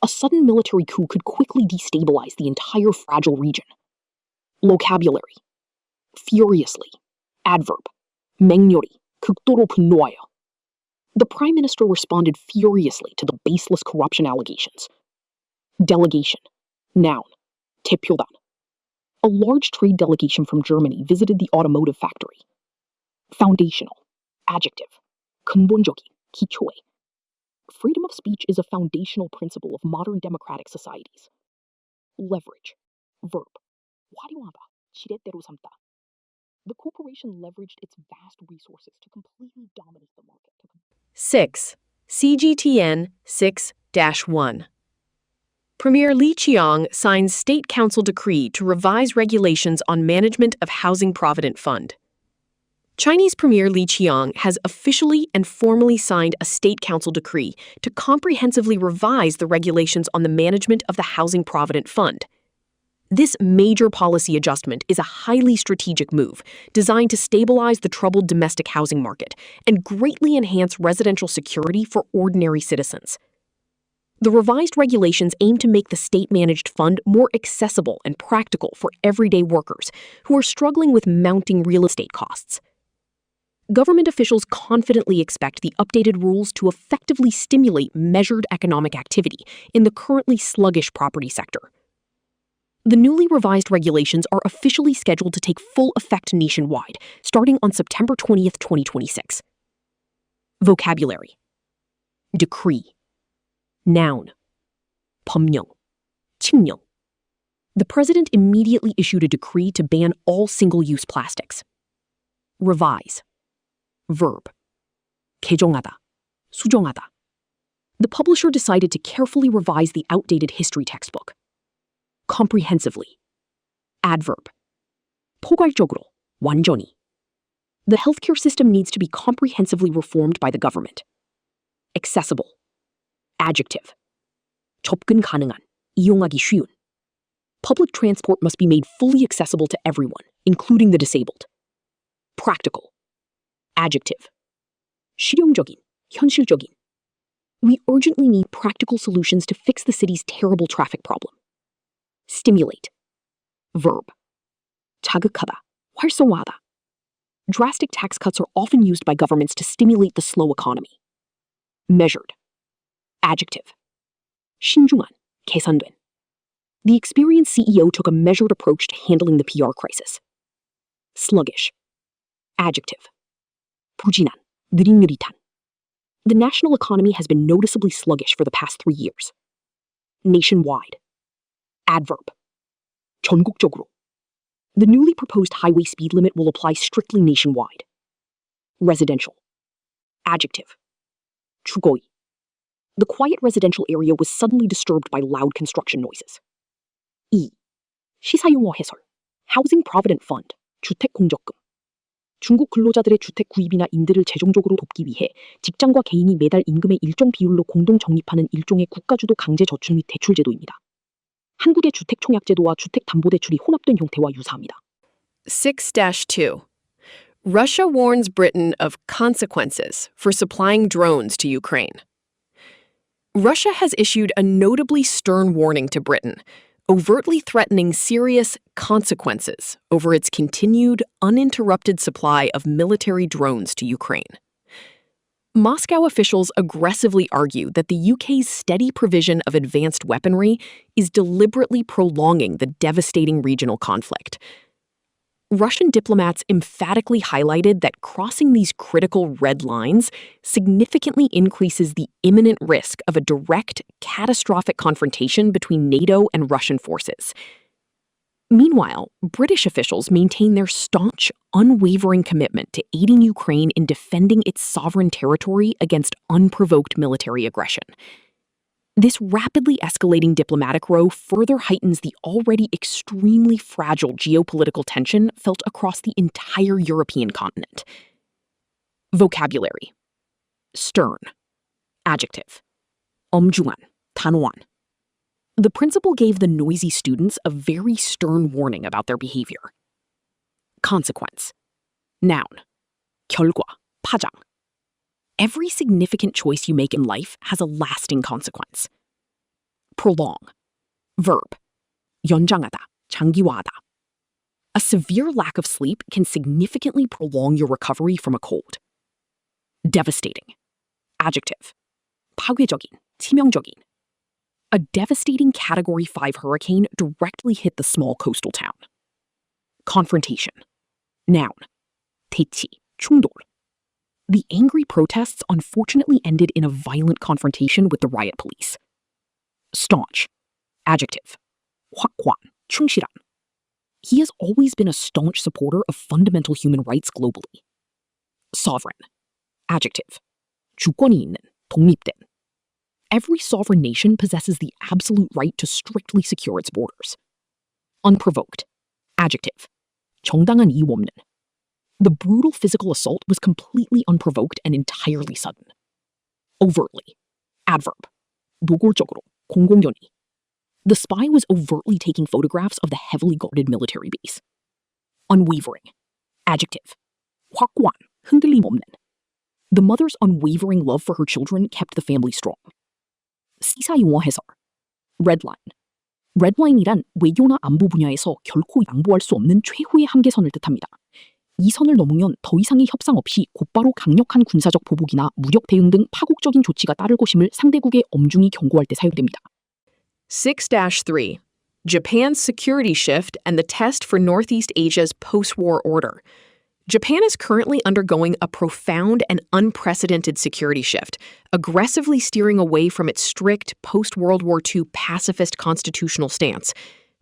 A sudden military coup could quickly destabilize the entire fragile region. Vocabulary. Furiously, adverb. 맹렬히, 극도로 분노하여. The Prime Minister responded furiously to the baseless corruption allegations. Delegation, noun. 대표단. A large trade delegation from Germany visited the automotive factory. Foundational, adjective. 근본적인, 기초의. Freedom of speech is a foundational principle of modern democratic societies. Leverage, verb. 활용하다, 지렛대로 삼다. The corporation leveraged its vast resources to completely dominate the market. 6. CGTN 6-1. Premier Li Qiang signs State Council decree to revise regulations on management of Housing Provident Fund. Chinese Premier Li Qiang has officially and formally signed a State Council decree to comprehensively revise the regulations on the management of the Housing Provident Fund. This major policy adjustment is a highly strategic move designed to stabilize the troubled domestic housing market and greatly enhance residential security for ordinary citizens. The revised regulations aim to make the state-managed fund more accessible and practical for everyday workers who are struggling with mounting real estate costs. Government officials confidently expect the updated rules to effectively stimulate measured economic activity in the currently sluggish property sector. The newly revised regulations are officially scheduled to take full effect nationwide, starting on September 20th, 2026. Vocabulary. Decree. Noun. 법령. 칙령. The president immediately issued a decree to ban all single-use plastics. Revise. Verb. 개정하다. 수정하다. The publisher decided to carefully revise the outdated history textbook. Comprehensively. Adverb. 포괄적으로, 완전히. The healthcare system needs to be comprehensively reformed by the government. Accessible. Adjective. 접근 가능한, 이용하기 쉬운. Public transport must be made fully accessible to everyone, including the disabled. Practical. Adjective. 실용적인, 현실적인. We urgently need practical solutions to fix the city's terrible traffic problem. Stimulate. Verb. 자극하다, 활성화하다. Drastic tax cuts are often used by governments to stimulate the slow economy. Measured. Adjective. 신중한, 계산된. The experienced CEO took a measured approach to handling the PR crisis. Sluggish. Adjective. 부진한, 느릿느릿한. The national economy has been noticeably sluggish for the past 3 years. Nationwide. Adverb. 전국적으로. The newly proposed highway speed limit will apply strictly nationwide. Residential. Adjective. 주거의. The quiet residential area was suddenly disturbed by loud construction noises. E. 시사용어 해설. Housing Provident Fund. 주택 공적금. 중국 근로자들의 주택 구입이나 임대를 재정적으로 돕기 위해 직장과 개인이 매달 임금의 일정 비율로 공동 적립하는 일종의 국가주도 강제 저축 및 대출 제도입니다. 한국의 주택 청약제도와 주택 담보 대출이 혼합된 형태와 유사합니다. 6-2. Russia warns Britain of consequences for supplying drones to Ukraine. Russia has issued a notably stern warning to Britain, overtly threatening serious consequences over its continued, uninterrupted supply of military drones to Ukraine. Moscow officials aggressively argue that the UK's steady provision of advanced weaponry is deliberately prolonging the devastating regional conflict. Russian diplomats emphatically highlighted that crossing these critical red lines significantly increases the imminent risk of a direct, catastrophic confrontation between NATO and Russian forces. Meanwhile, British officials maintain their staunch, unwavering commitment to aiding Ukraine in defending its sovereign territory against unprovoked military aggression. This rapidly escalating diplomatic row further heightens the already extremely fragile geopolitical tension felt across the entire European continent. Vocabulary: stern, adjective, 엄중한, 단호한. The principal gave the noisy students a very stern warning about their behavior. Consequence, noun, 결과, 파장. Every significant choice you make in life has a lasting consequence. Prolong, verb, 연장하다, 장기화하다. A severe lack of sleep can significantly prolong your recovery from a cold. Devastating, adjective, 파괴적인, 치명적인. A devastating Category 5 hurricane directly hit the small coastal town. Confrontation, noun, 대치, 충돌. The angry protests unfortunately ended in a violent confrontation with the riot police. Staunch, adjective, 확고한, 충실한. He has always been a staunch supporter of fundamental human rights globally. Sovereign, adjective, 주권이 있는, 독립된. Every sovereign nation possesses the absolute right to strictly secure its borders. Unprovoked, adjective, 정당한 이유 없는. The brutal physical assault was completely unprovoked and entirely sudden. Overtly, adverb, 노골적으로, 공공연히. The spy was overtly taking photographs of the heavily guarded military base. Unwavering, adjective, 확고한, 흔들림 없는. The mother's unwavering love for her children kept the family strong. 시사 용어 해설, redline. redline이란 외교나 안보 분야에서 결코 양보할 수 없는 최후의 한계선을 뜻합니다. 이 선을 넘으면 더 이상의 협상 없이 곧바로 강력한 군사적 보복이나 무력 대응 등 파국적인 조치가 따를 것임을 상대국에 엄중히 경고할 때 사용됩니다. 6-3. Japan's security shift and the test for Northeast Asia's post-war order. Japan is currently undergoing a profound and unprecedented security shift, aggressively steering away from its strict post-World War II pacifist constitutional stance.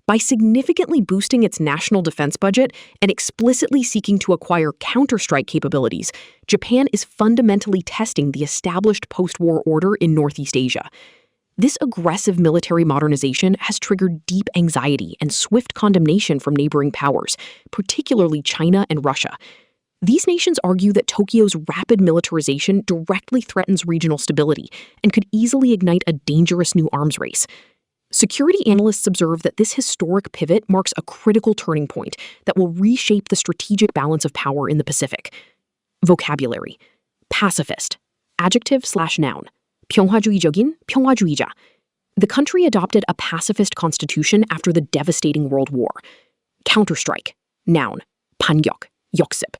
By significantly boosting its national defense budget and explicitly seeking to acquire counter-strike capabilities, Japan is fundamentally testing the established post-war order in Northeast Asia. This aggressive military modernization has triggered deep anxiety and swift condemnation from neighboring powers, particularly China and Russia. These nations argue that Tokyo's rapid militarization directly threatens regional stability and could easily ignite a dangerous new arms race. Security analysts observe that this historic pivot marks a critical turning point that will reshape the strategic balance of power in the Pacific. Vocabulary: pacifist, adjective/noun, 평화주의적인, 평화주의자. The country adopted a pacifist constitution after the devastating World War. Counterstrike, noun, 반격, 역습.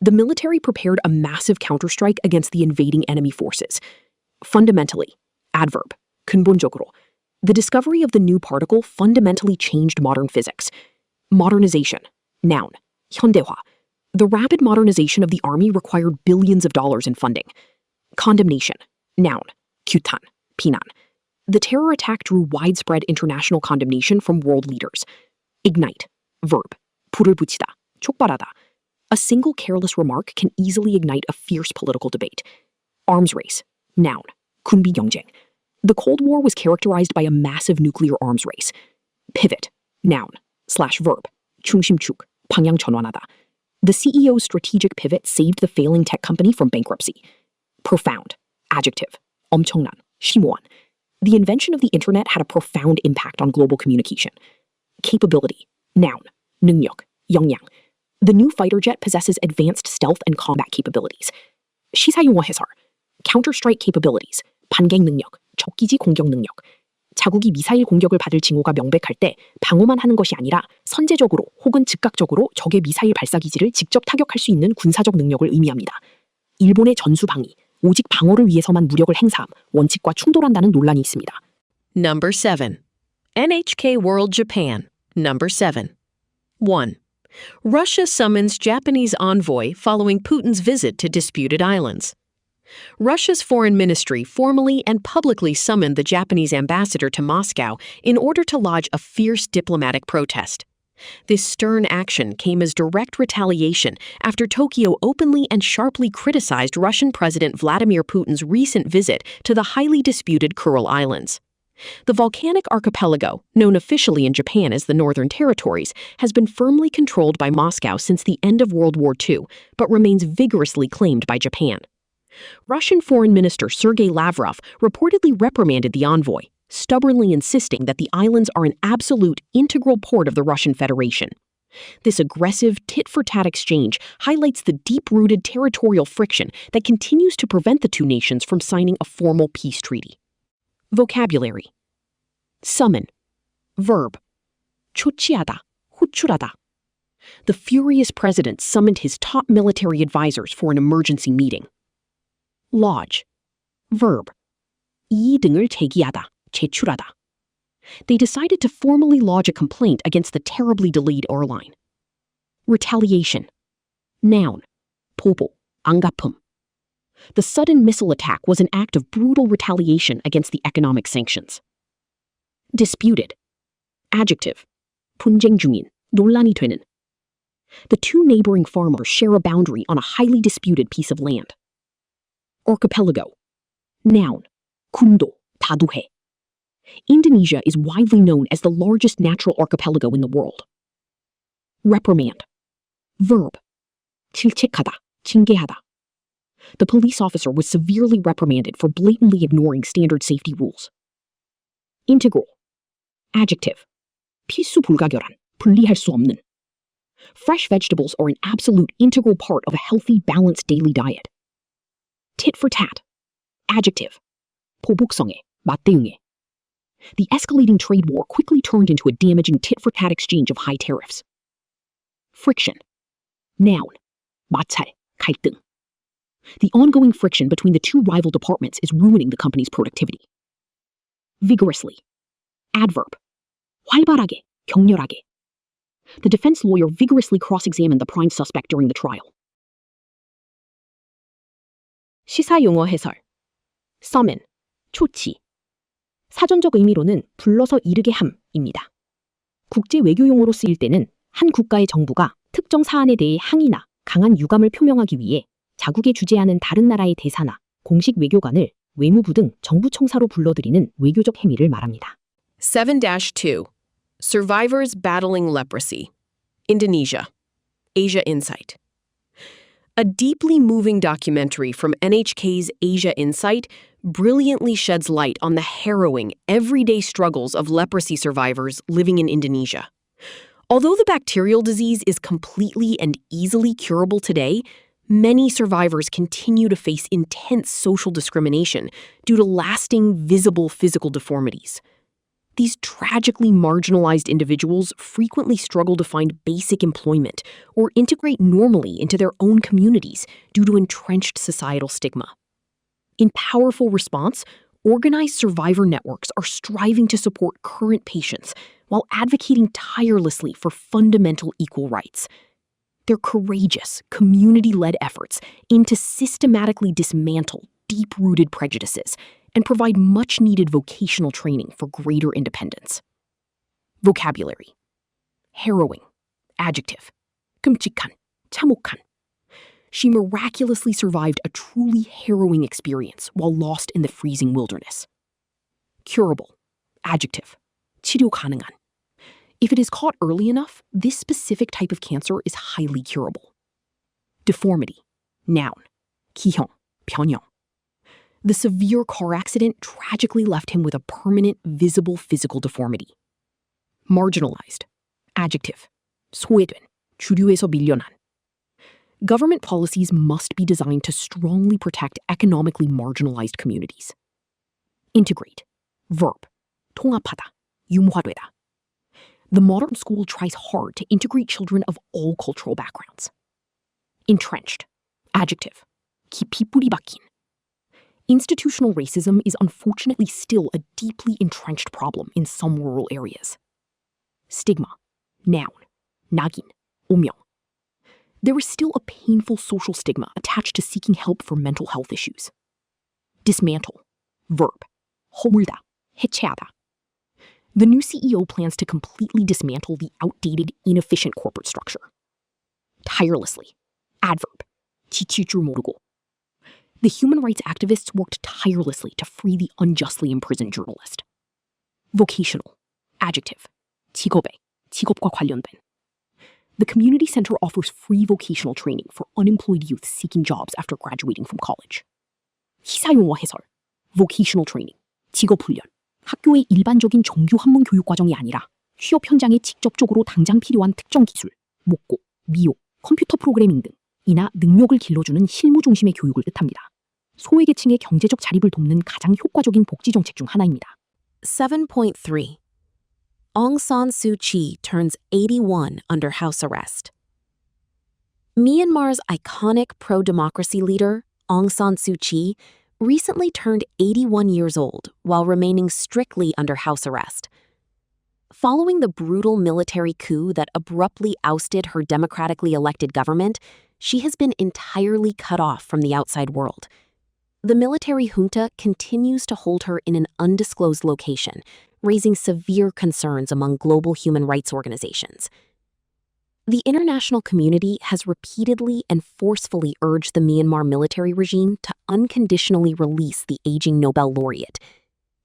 The military prepared a massive counterstrike against the invading enemy forces. Fundamentally, adverb, 근본적으로. The discovery of the new particle fundamentally changed modern physics. Modernization, noun, 현대화. The rapid modernization of the army required billions of dollars in funding. Condemnation, noun, 규탄, 비난. The terror attack drew widespread international condemnation from world leaders. Ignite, verb, 불을 붙이다, 촉발하다. A single careless remark can easily ignite a fierce political debate. Arms race, noun, 군비 경쟁. The Cold War was characterized by a massive nuclear arms race. Pivot, noun, /verb, 중심축, 방향 전환하다. The CEO's strategic pivot saved the failing tech company from bankruptcy. Profound, adjective, 엄청난, 심오한. The invention of the internet had a profound impact on global communication. Capability, noun, 능력, 역량. The new fighter jet possesses advanced stealth and combat capabilities. 시사용어 해설, counter-strike capabilities, 반격 능력, 적기지 공격 능력. 자국이 미사일 공격을 받을 징후가 명백할 때 방어만 하는 것이 아니라 선제적으로 혹은 즉각적으로 적의 미사일 발사기지를 직접 타격할 수 있는 군사적 능력을 의미합니다. 일본의 전수방위, 오직 방어를 위해서만 무력을 행사함, 원칙과 충돌한다는 논란이 있습니다. Number 7. NHK World Japan. Number 7. 1. Russia summons Japanese envoy following Putin's visit to disputed islands. Russia's foreign ministry formally and publicly summoned the Japanese ambassador to Moscow in order to lodge a fierce diplomatic protest. This stern action came as direct retaliation after Tokyo openly and sharply criticized Russian President Vladimir Putin's recent visit to the highly disputed Kuril Islands. The volcanic archipelago, known officially in Japan as the Northern Territories, has been firmly controlled by Moscow since the end of World War II, but remains vigorously claimed by Japan. Russian Foreign Minister Sergei Lavrov reportedly reprimanded the envoy, stubbornly insisting that the islands are an absolute, integral part of the Russian Federation. This aggressive, tit-for-tat exchange highlights the deep-rooted territorial friction that continues to prevent the two nations from signing a formal peace treaty. Vocabulary. Summon. Verb. 초치하다, 호출하다. The furious president summoned his top military advisors for an emergency meeting. Lodge. Verb. 이의 등을 제기하다, 제출하다. They decided to formally lodge a complaint against the terribly delayed airline. Retaliation. Noun. 보복, 안갚음. The sudden missile attack was an act of brutal retaliation against the economic sanctions. Disputed. Adjective. 분쟁 중인, 논란이 되는. The two neighboring farmers share a boundary on a highly disputed piece of land. Archipelago. Noun. 군도, 다도해. Indonesia is widely known as the largest natural archipelago in the world. Reprimand. Verb. 질책하다, 징계하다. The police officer was severely reprimanded for blatantly ignoring standard safety rules. Integral. Adjective. 필수 불가결한, 분리할 수 없는. Fresh vegetables are an absolute integral part of a healthy, balanced daily diet. Tit for tat. Adjective. 보복성애, 맞대응해. The escalating trade war quickly turned into a damaging tit-for-tat exchange of high tariffs. Friction. Noun. 마찰, 갈등. The ongoing friction between the two rival departments is ruining the company's productivity. Vigorously. Adverb. 활발하게, 격렬하게. The defense lawyer vigorously cross-examined the prime suspect during the trial. 시사용어 해설. Summon. 초치. 사전적 의미로는 불러서 이르게 함입니다. 국제 외교용어로 쓰일 때는 한 국가의 정부가 특정 사안에 대해 항의나 강한 유감을 표명하기 위해 자국에 주재하는 다른 나라의 대사나 공식 외교관을 외무부 등 정부 청사로 불러들이는 외교적 행위를 말합니다. 7-2. Survivors Battling Leprosy. Indonesia. Asia Insight. A deeply moving documentary from NHK's Asia Insight brilliantly sheds light on the harrowing, everyday struggles of leprosy survivors living in Indonesia. Although the bacterial disease is completely and easily curable today, many survivors continue to face intense social discrimination due to lasting, visible physical deformities. These tragically marginalized individuals frequently struggle to find basic employment or integrate normally into their own communities due to entrenched societal stigma. In powerful response, organized survivor networks are striving to support current patients while advocating tirelessly for fundamental equal rights. Their courageous, community-led efforts aim to systematically dismantle deep-rooted prejudices and provide much-needed vocational training for greater independence. Vocabulary. Harrowing. Adjective. 끔찍한, 참혹한. She miraculously survived a truly harrowing experience while lost in the freezing wilderness. Curable. Adjective. 치료 가능한. If it is caught early enough, this specific type of cancer is highly curable. Deformity. Noun. 기형, 변형. The severe car accident tragically left him with a permanent, visible physical deformity. Marginalized. Adjective. 소외된, 주류에서 밀려난. Government policies must be designed to strongly protect economically marginalized communities. Integrate. Verb. 통합하다, 융화되다. The modern school tries hard to integrate children of all cultural backgrounds. Entrenched, adjective, 깊이 뿌리 박힌. Institutional racism is unfortunately still a deeply entrenched problem in some rural areas. Stigma, noun, 낙인, 오명. There is still a painful social stigma attached to seeking help for mental health issues. Dismantle, verb, 허물다, 해체하다. The new CEO plans to completely dismantle the outdated, inefficient corporate structure. Tirelessly, adverb, 지칠 줄 모르고. The human rights activists worked tirelessly to free the unjustly imprisoned journalist. Vocational, adjective, 직업에, 직업과 관련된. The community center offers free vocational training for unemployed youth seeking jobs after graduating from college. 시사용어 해설, vocational training, 직업훈련. 학교의 일반적인 정규 한문 교육 과정이 아니라 취업 현장에 직접적으로 당장 필요한 특정 기술, 목고, 미용, 컴퓨터 프로그래밍 등이나 능력을 길러주는 실무 중심의 교육을 뜻합니다. 소외계층의 경제적 자립을 돕는 가장 효과적인 복지 정책 중 하나입니다. 7.3 Aung San Suu Kyi turns 81 under house arrest. Myanmar's iconic pro-democracy leader, Aung San Suu Kyi, recently turned 81 years old while remaining strictly under house arrest. Following the brutal military coup that abruptly ousted her democratically elected government, she has been entirely cut off from the outside world. The military junta continues to hold her in an undisclosed location, raising severe concerns among global human rights organizations. The international community has repeatedly and forcefully urged the Myanmar military regime to unconditionally release the aging Nobel laureate.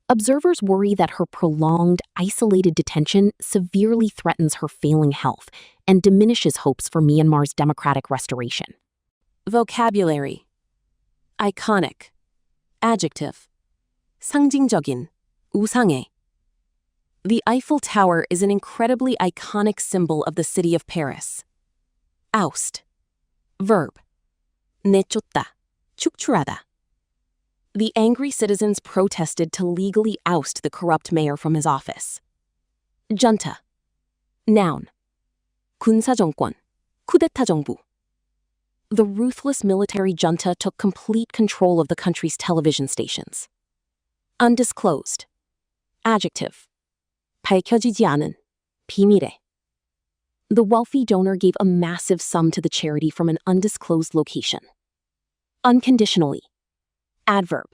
Observers worry that her prolonged, isolated detention severely threatens her failing health and diminishes hopes for Myanmar's democratic restoration. Vocabulary: iconic, adjective, 상징적인, 우상의. The Eiffel Tower is an incredibly iconic symbol of the city of Paris. Oust, verb, 내쫓다, 축출하다. The angry citizens protested to legally oust the corrupt mayor from his office. Junta, noun, 군사정권, 쿠데타 정부. The ruthless military junta took complete control of the country's television stations. Undisclosed, adjective, 밝혀지지 않은, 비밀의. The wealthy donor gave a massive sum to the charity from an undisclosed location. Unconditionally, adverb,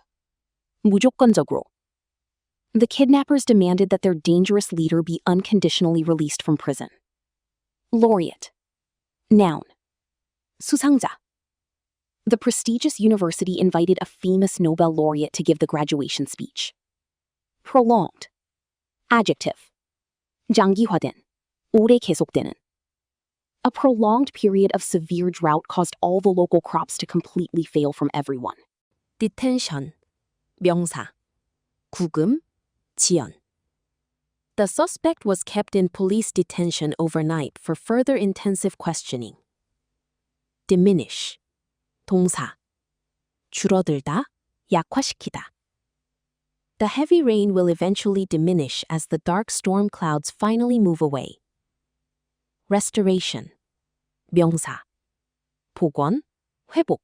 무조건적으로. The kidnappers demanded that their dangerous leader be unconditionally released from prison. Laureate, noun, 수상자. The prestigious university invited a famous Nobel laureate to give the graduation speech. Prolonged, adjective, 장기화된, 오래 계속되는. A prolonged period of severe drought caused all the local crops to completely fail from everyone. Detention, 명사, 구금, 지연. The suspect was kept in police detention overnight for further intensive questioning. Diminish, 동사, 줄어들다, 약화시키다. The heavy rain will eventually diminish as the dark storm clouds finally move away. Restoration, 명사, 복원, 회복.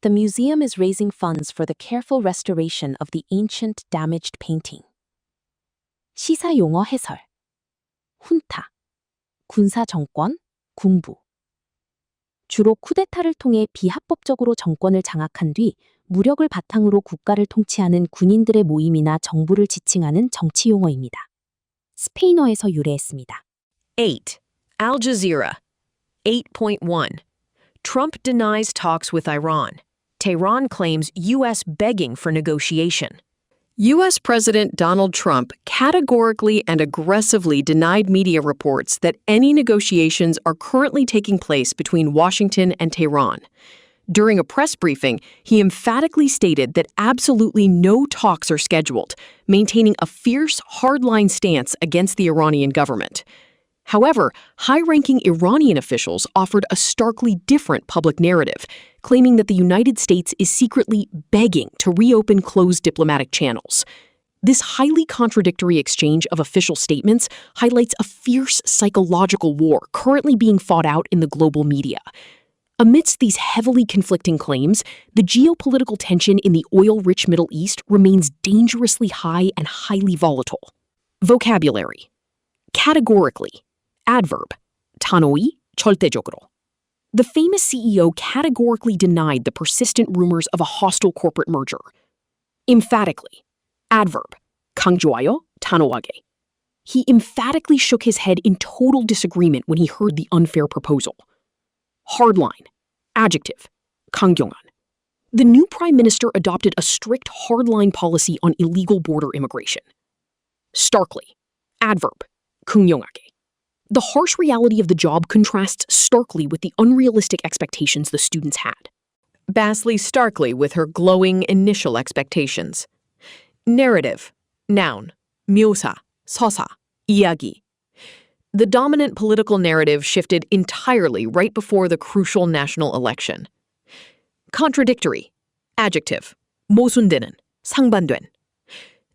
The museum is raising funds for the careful restoration of the ancient damaged painting. 시사용어 해설, 훈타, 군사정권, 군부. 주로 쿠데타를 통해 비합법적으로 정권을 장악한 뒤 무력을 바탕으로 국가를 통치하는 군인들의 모임이나 정부를 지칭하는 정치 용어입니다. 스페인어에서 유래했습니다. 8. Al Jazeera. 8.1. Trump denies talks with Iran. Tehran claims U.S. begging for negotiation. U.S. President Donald Trump categorically and aggressively denied media reports that any negotiations are currently taking place between Washington and Tehran. During a press briefing, he emphatically stated that absolutely no talks are scheduled, maintaining a fierce, hardline stance against the Iranian government. However, high-ranking Iranian officials offered a starkly different public narrative, claiming that the United States is secretly begging to reopen closed diplomatic channels. This highly contradictory exchange of official statements highlights a fierce psychological war currently being fought out in the global media. Amidst these heavily conflicting claims, the geopolitical tension in the oil-rich Middle East remains dangerously high and highly volatile. Vocabulary. Categorically. Adverb. 단호히, 절대적으로. The famous CEO categorically denied the persistent rumors of a hostile corporate merger. Emphatically. Adverb. 강조하여, 단호하게. He emphatically shook his head in total disagreement when he heard the unfair proposal. Hardline. Adjective. 강경한. The new prime minister adopted a strict hardline policy on illegal border immigration. Starkly. Adverb. 극명하게. The harsh reality of the job contrasts starkly with the unrealistic expectations the students had. Vastly starkly with her glowing initial expectations. Narrative. Noun. 묘사, 서사, 이야기. The dominant political narrative shifted entirely right before the crucial national election. Contradictory. Adjective. 모순되는, 상반된.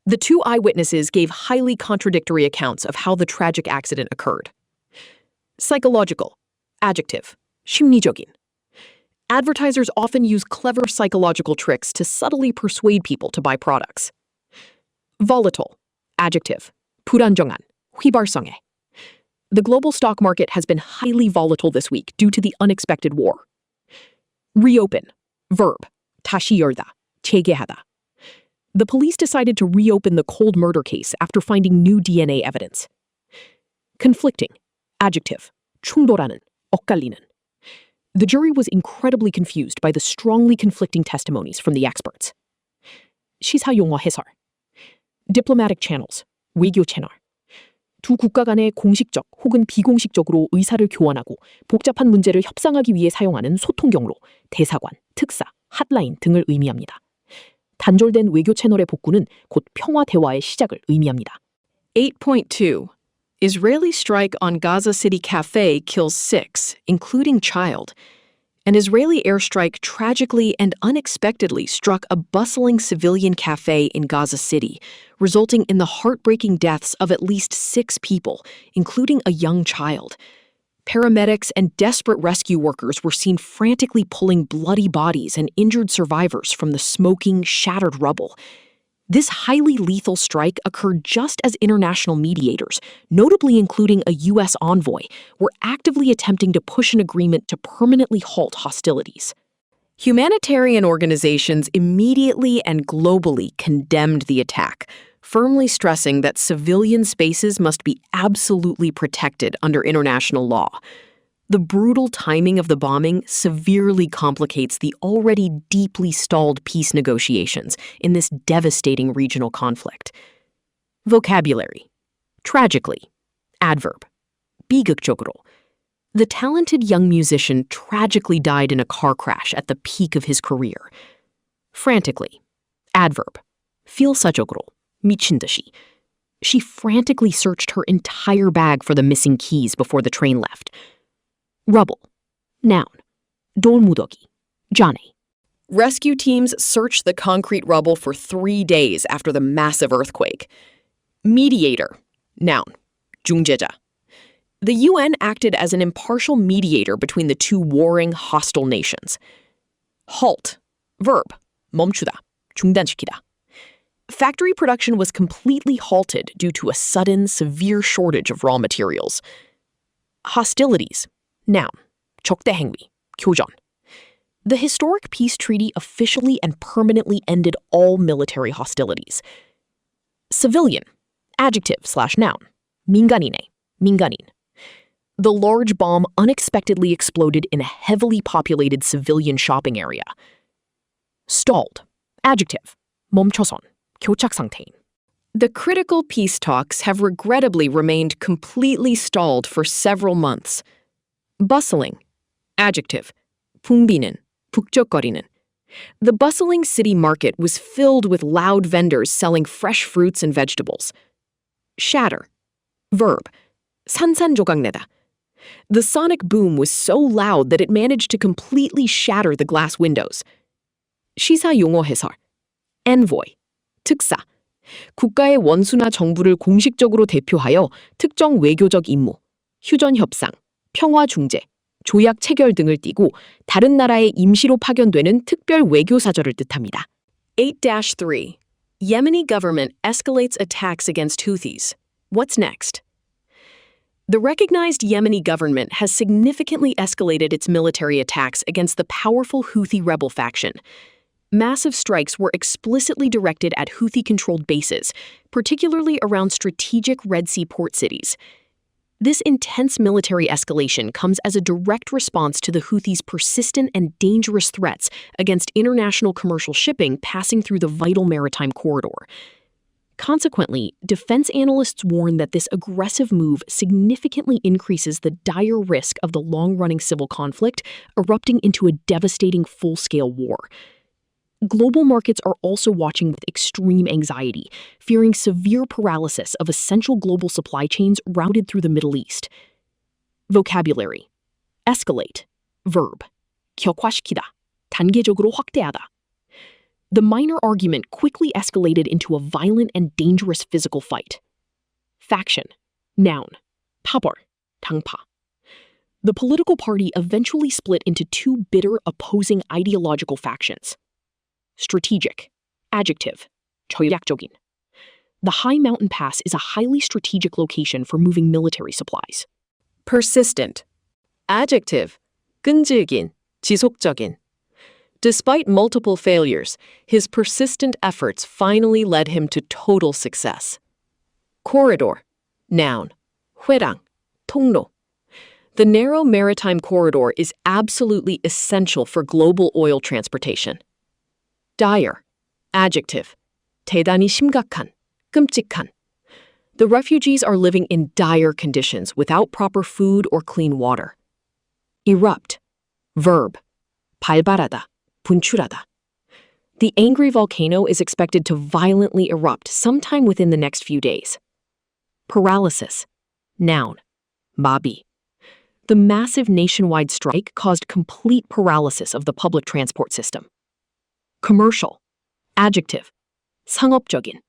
The two eyewitnesses gave highly contradictory accounts of how the tragic accident occurred. Psychological. Adjective. 심리적인. Advertisers often use clever psychological tricks to subtly persuade people to buy products. Volatile. Adjective. 불안정한, 휘발성해. The global stock market has been highly volatile this week due to the unexpected war. Reopen. Verb. 다시 열다, 재개하다. The police decided to reopen the cold murder case after finding new DNA evidence. Conflicting. Adjective. 충돌하는, 엇갈리는. The jury was incredibly confused by the strongly conflicting testimonies from the experts. 시사 용어 해설. Diplomatic channels. 외교 채널. 두 국가 간의 공식적 혹은 비공식적으로 의사를 교환하고 복잡한 문제를 협상하기 위해 사용하는 소통 경로, 대사관, 특사, 핫라인 등을 의미합니다. 단절된 외교 채널의 복구는 곧 평화 대화의 시작을 의미합니다. 8.2. Israeli strike on Gaza City cafe kills 6, including child. An Israeli airstrike tragically and unexpectedly struck a bustling civilian cafe in Gaza City, resulting in the heartbreaking deaths of at least 6 people, including a young child. Paramedics and desperate rescue workers were seen frantically pulling bloody bodies and injured survivors from the smoking, shattered rubble. This highly lethal strike occurred just as international mediators, notably including a U.S. envoy, were actively attempting to push an agreement to permanently halt hostilities. Humanitarian organizations immediately and globally condemned the attack, firmly stressing that civilian spaces must be absolutely protected under international law. The brutal timing of the bombing severely complicates the already deeply stalled peace negotiations in this devastating regional conflict. Vocabulary. Tragically. Adverb. 비극적으로. The talented young musician tragically died in a car crash at the peak of his career. Frantically. Adverb. 필사적으로. 미친 듯이. She frantically searched her entire bag for the missing keys before the train left. Rubble. Noun. 돌무더기. 잔해. Rescue teams searched the concrete rubble for 3 days after the massive earthquake. Mediator. Noun. 중재자. The UN acted as an impartial mediator between the two warring, hostile nations. Halt. Verb. 멈추다. 중단시키다. Factory production was completely halted due to a sudden, severe shortage of raw materials. Hostilities. Noun. 적대행위. 교전. The historic peace treaty officially and permanently ended all military hostilities. Civilian. Adjective/noun. 민간인의. 민간인. The large bomb unexpectedly exploded in a heavily populated civilian shopping area. Stalled. Adjective. 멈춰선. 교착 상태인. The critical peace talks have regrettably remained completely stalled for several months. Bustling. Adjective. 붐비는, 북적거리는. The bustling city market was filled with loud vendors selling fresh fruits and vegetables. Shatter. Verb. 산산조각내다. The sonic boom was so loud that it managed to completely shatter the glass windows. 시사 용어 해설. Envoy. 특사. 국가의 원수나 정부를 공식적으로 대표하여 특정 외교적 임무, 휴전 협상, 평화 중재, 조약 체결 등을 띠고 다른 나라에 임시로 파견되는 특별 외교사절을 뜻합니다. 8-3. Yemeni government escalates attacks against Houthis. What's next? The recognized Yemeni government has significantly escalated its military attacks against the powerful Houthi rebel faction. Massive strikes were explicitly directed at Houthi-controlled bases, particularly around strategic Red Sea port cities. This intense military escalation comes as a direct response to the Houthis' persistent and dangerous threats against international commercial shipping passing through the vital maritime corridor. Consequently, defense analysts warn that this aggressive move significantly increases the dire risk of the long-running civil conflict erupting into a devastating full-scale war. Global markets are also watching with extreme anxiety, fearing severe paralysis of essential global supply chains routed through the Middle East. Vocabulary: escalate, verb, 격화시키다, 단계적으로 확대하다. The minor argument quickly escalated into a violent and dangerous physical fight. Faction, noun, 파벌, 당파. The political party eventually split into two bitter, opposing ideological factions. Strategic, adjective, 전략적인. The high mountain pass is a highly strategic location for moving military supplies. Persistent, adjective, 끈질긴, 지속적인. Despite multiple failures, his persistent efforts finally led him to total success. Corridor, noun, 회랑, 통로. The narrow maritime corridor is absolutely essential for global oil transportation. Dire, adjective, 대단히 심각한, 끔찍한. The refugees are living in dire conditions without proper food or clean water. Erupt, verb, 발발하다, 분출하다. The angry volcano is expected to violently erupt sometime within the next few days. Paralysis, noun, 마비. The massive nationwide strike caused complete paralysis of the public transport system. Commercial, adjective, 상업적인.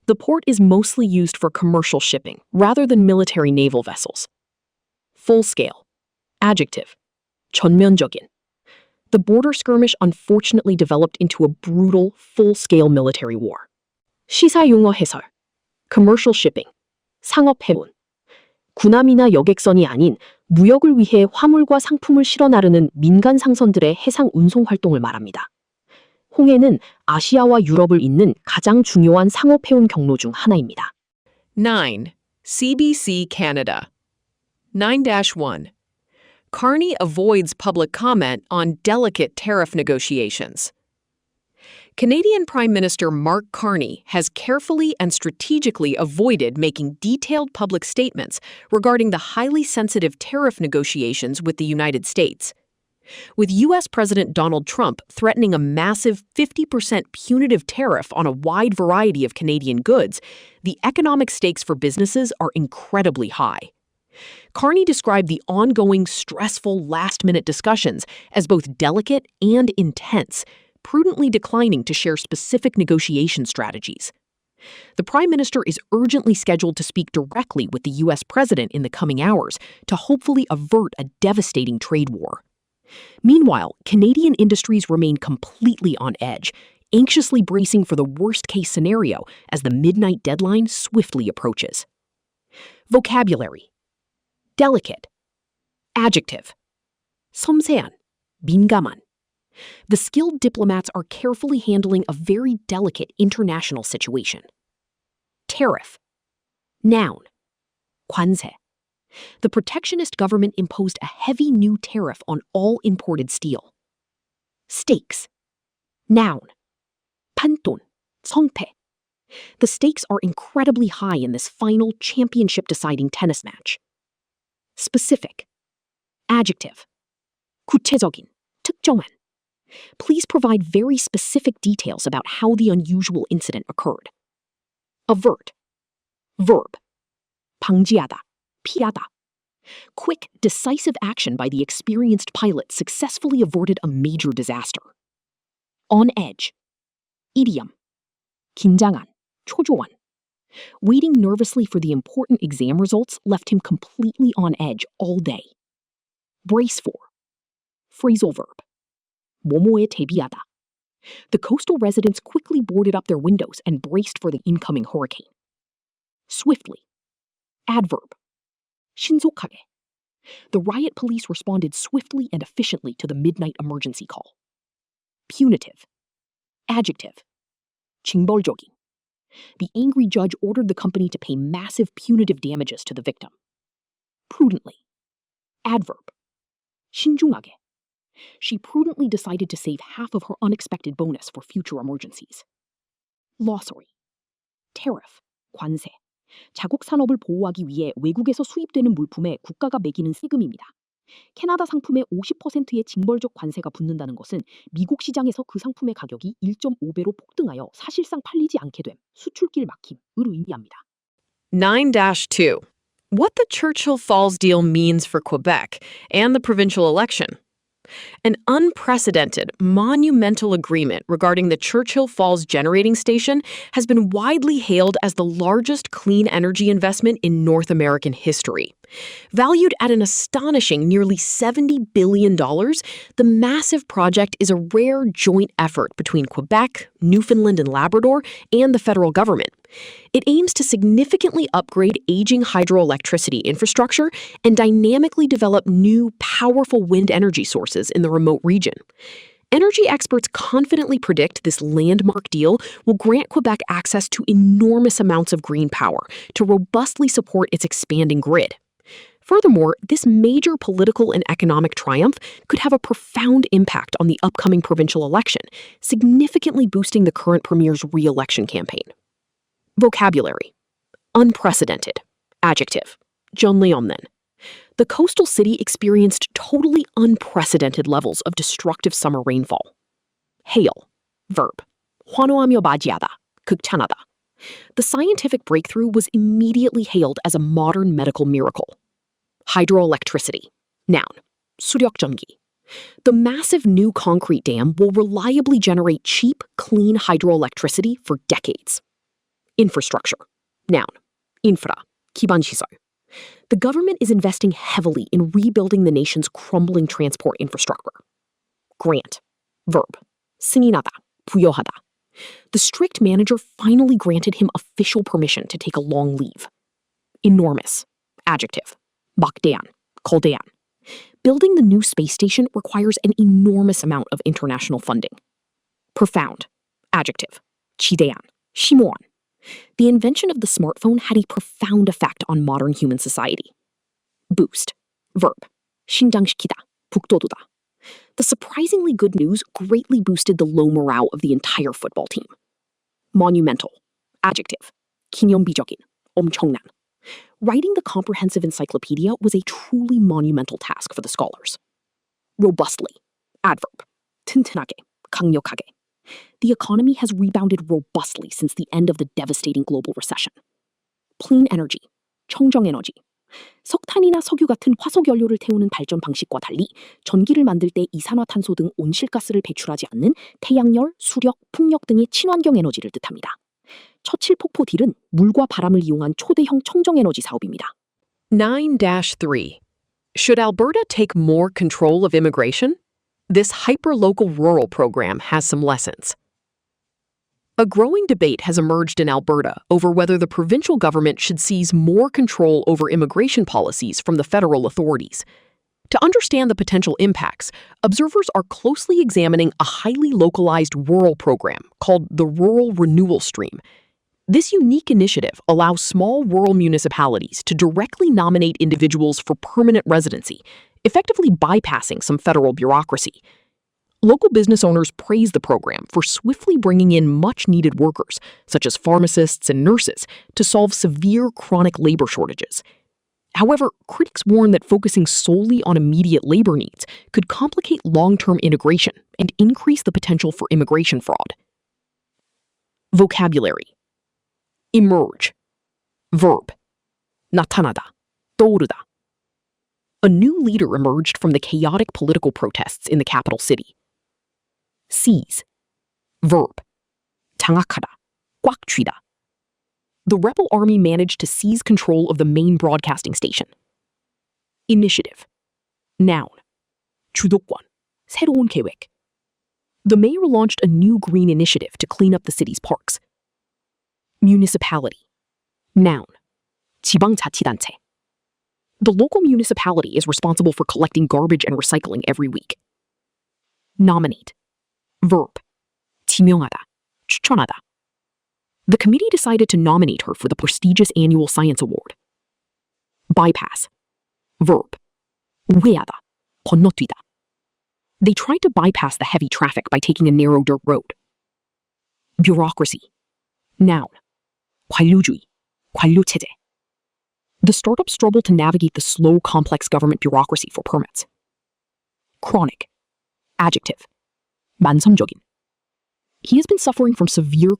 The port is mostly used for commercial shipping rather than military naval vessels. Full-scale, adjective, 전면적인. The border skirmish unfortunately developed into a brutal, full-scale military war. 시사용어 해설, commercial shipping, 상업해운. 군함이나 여객선이 아닌 무역을 위해 화물과 상품을 실어 나르는 민간 상선들의 해상 운송 활동을 말합니다. 홍해는 아시아와 유럽을 잇는 가장 중요한 상업해운 경로 중 하나입니다. 9. CBC Canada. 9-1. Carney avoids public comment on delicate tariff negotiations. Canadian Prime Minister Mark Carney has carefully and strategically avoided making detailed public statements regarding the highly sensitive tariff negotiations with the United States. With U.S. President Donald Trump threatening a massive 50% punitive tariff on a wide variety of Canadian goods, the economic stakes for businesses are incredibly high. Carney described the ongoing, stressful, last-minute discussions as both delicate and intense, prudently declining to share specific negotiation strategies. The Prime Minister is urgently scheduled to speak directly with the U.S. President in the coming hours to hopefully avert a devastating trade war. Meanwhile, Canadian industries remain completely on edge, anxiously bracing for the worst-case scenario as the midnight deadline swiftly approaches. Vocabulary: delicate, adjective, 섬세한, 민감한. The skilled diplomats are carefully handling a very delicate international situation. Tariff, noun, 관세. The protectionist government imposed a heavy new tariff on all imported steel. Stakes, noun, 판돈, 성패. The stakes are incredibly high in this final championship-deciding tennis match. Specific, adjective, 구체적인, 특정한. Please provide very specific details about how the unusual incident occurred. Avert, verb, 방지하다, 피하다. Quick, decisive action by the experienced pilot successfully averted a major disaster. On edge, idiom, 긴장한, 초조한. Waiting nervously for the important exam results left him completely on edge all day. Brace for. Phrasal verb. 뭐뭐에 대비하다. The coastal residents quickly boarded up their windows and braced for the incoming hurricane. Swiftly. Adverb. 신속하게. The riot police responded swiftly and efficiently to the midnight emergency call. Punitive. Adjective. 징벌적인. The angry judge ordered the company to pay massive punitive damages to the victim. Prudently. Adverb. 신중하게. She prudently decided to save half of her unexpected bonus for future emergencies. Glossary. Tariff. 관세. 자국 산업을 보호하기 위해 외국에서 수입되는 물품에 국가가 매기는 세금입니다. 캐나다 상품에 50%의 징벌적 관세가 붙는다는 것은 미국 시장에서 그 상품의 가격이 1.5배로 폭등하여 사실상 팔리지 않게 됨, 수출길 막힘을 의미합니다. 9-2. What the Churchill Falls deal means for Quebec and the provincial election. An unprecedented, monumental agreement regarding the Churchill Falls generating station has been widely hailed as the largest clean energy investment in North American history. Valued at an astonishing nearly $70 billion, the massive project is a rare joint effort between Quebec, Newfoundland and Labrador, and the federal government. It aims to significantly upgrade aging hydroelectricity infrastructure and dynamically develop new, powerful wind energy sources in the remote region. Energy experts confidently predict this landmark deal will grant Quebec access to enormous amounts of green power to robustly support its expanding grid. Furthermore, this major political and economic triumph could have a profound impact on the upcoming provincial election, significantly boosting the current premier's re-election campaign. Vocabulary. Unprecedented. Adjective. 전례없는. The coastal city experienced totally unprecedented levels of destructive summer rainfall. Hail. Verb. 환호하며 맞이하다. 극찬하다. The scientific breakthrough was immediately hailed as a modern medical miracle. Hydroelectricity. Noun. 수력전기. The massive new concrete dam will reliably generate cheap, clean hydroelectricity for decades. Infrastructure. Noun. Infra. 기반시설. The government is investing heavily in rebuilding the nation's crumbling transport infrastructure. Grant. Verb. 승인하다. 부여하다. The strict manager finally granted him official permission to take a long leave. Enormous. Adjective. 막대한. 거대한. Building the new space station requires an enormous amount of international funding. Profound. Adjective. 지대한. 심오한. The invention of the smartphone had a profound effect on modern human society. Boost. Verb. 신장시키다. 북돋우다. The surprisingly good news greatly boosted the low morale of the entire football team. Monumental. Adjective. 기념비적인. 엄청난. Writing the comprehensive encyclopedia was a truly monumental task for the scholars. Robustly. Adverb. 튼튼하게. 강력하게. The economy has rebounded robustly since the end of the devastating global recession. Clean energy. 청정에너지. 석탄이나 석유 같은 화석연료를 태우는 발전 방식과 달리 전기를 만들 때 이산화탄소 등 온실가스를 배출하지 않는 태양열, 수력, 풍력 등의 친환경 에너지를 뜻합니다. 처칠 폭포 딜은 물과 바람을 이용한 초대형 청정에너지 사업입니다. 9-3. Should Alberta take more control of immigration? This hyper-local rural program has some lessons. A growing debate has emerged in Alberta over whether the provincial government should seize more control over immigration policies from the federal authorities. To understand the potential impacts, observers are closely examining a highly localized rural program called the Rural Renewal Stream. This unique initiative allows small rural municipalities to directly nominate individuals for permanent residency, effectively bypassing some federal bureaucracy. Local business owners praise the program for swiftly bringing in much-needed workers, such as pharmacists and nurses, to solve severe chronic labor shortages. However, critics warn that focusing solely on immediate labor needs could complicate long-term integration and increase the potential for immigration fraud. Vocabulary. Emerge. Verb. 나타나다. 떠오르다. A new leader emerged from the chaotic political protests in the capital city. Seize. Verb. 장악하다. 꽉 쥐다. The rebel army managed to seize control of the main broadcasting station. Initiative. Noun. 주도권. 새로운 계획. The mayor launched a new green initiative to clean up the city's parks. Municipality. Noun. 지방자치단체. The local municipality is responsible for collecting garbage and recycling every week. Nominate. Verb. 지명하다. 추천하다. The committee decided to nominate her for the prestigious annual science award. Bypass. Verb. 우회하다. 건너뛰다. They tried to bypass the heavy traffic by taking a narrow dirt road. Bureaucracy. Noun. 관료주의. 관료체제. The startup struggled to navigate the slow, complex government bureaucracy for permits. Chronic. Adjective. 만성적인. He has been suffering from severe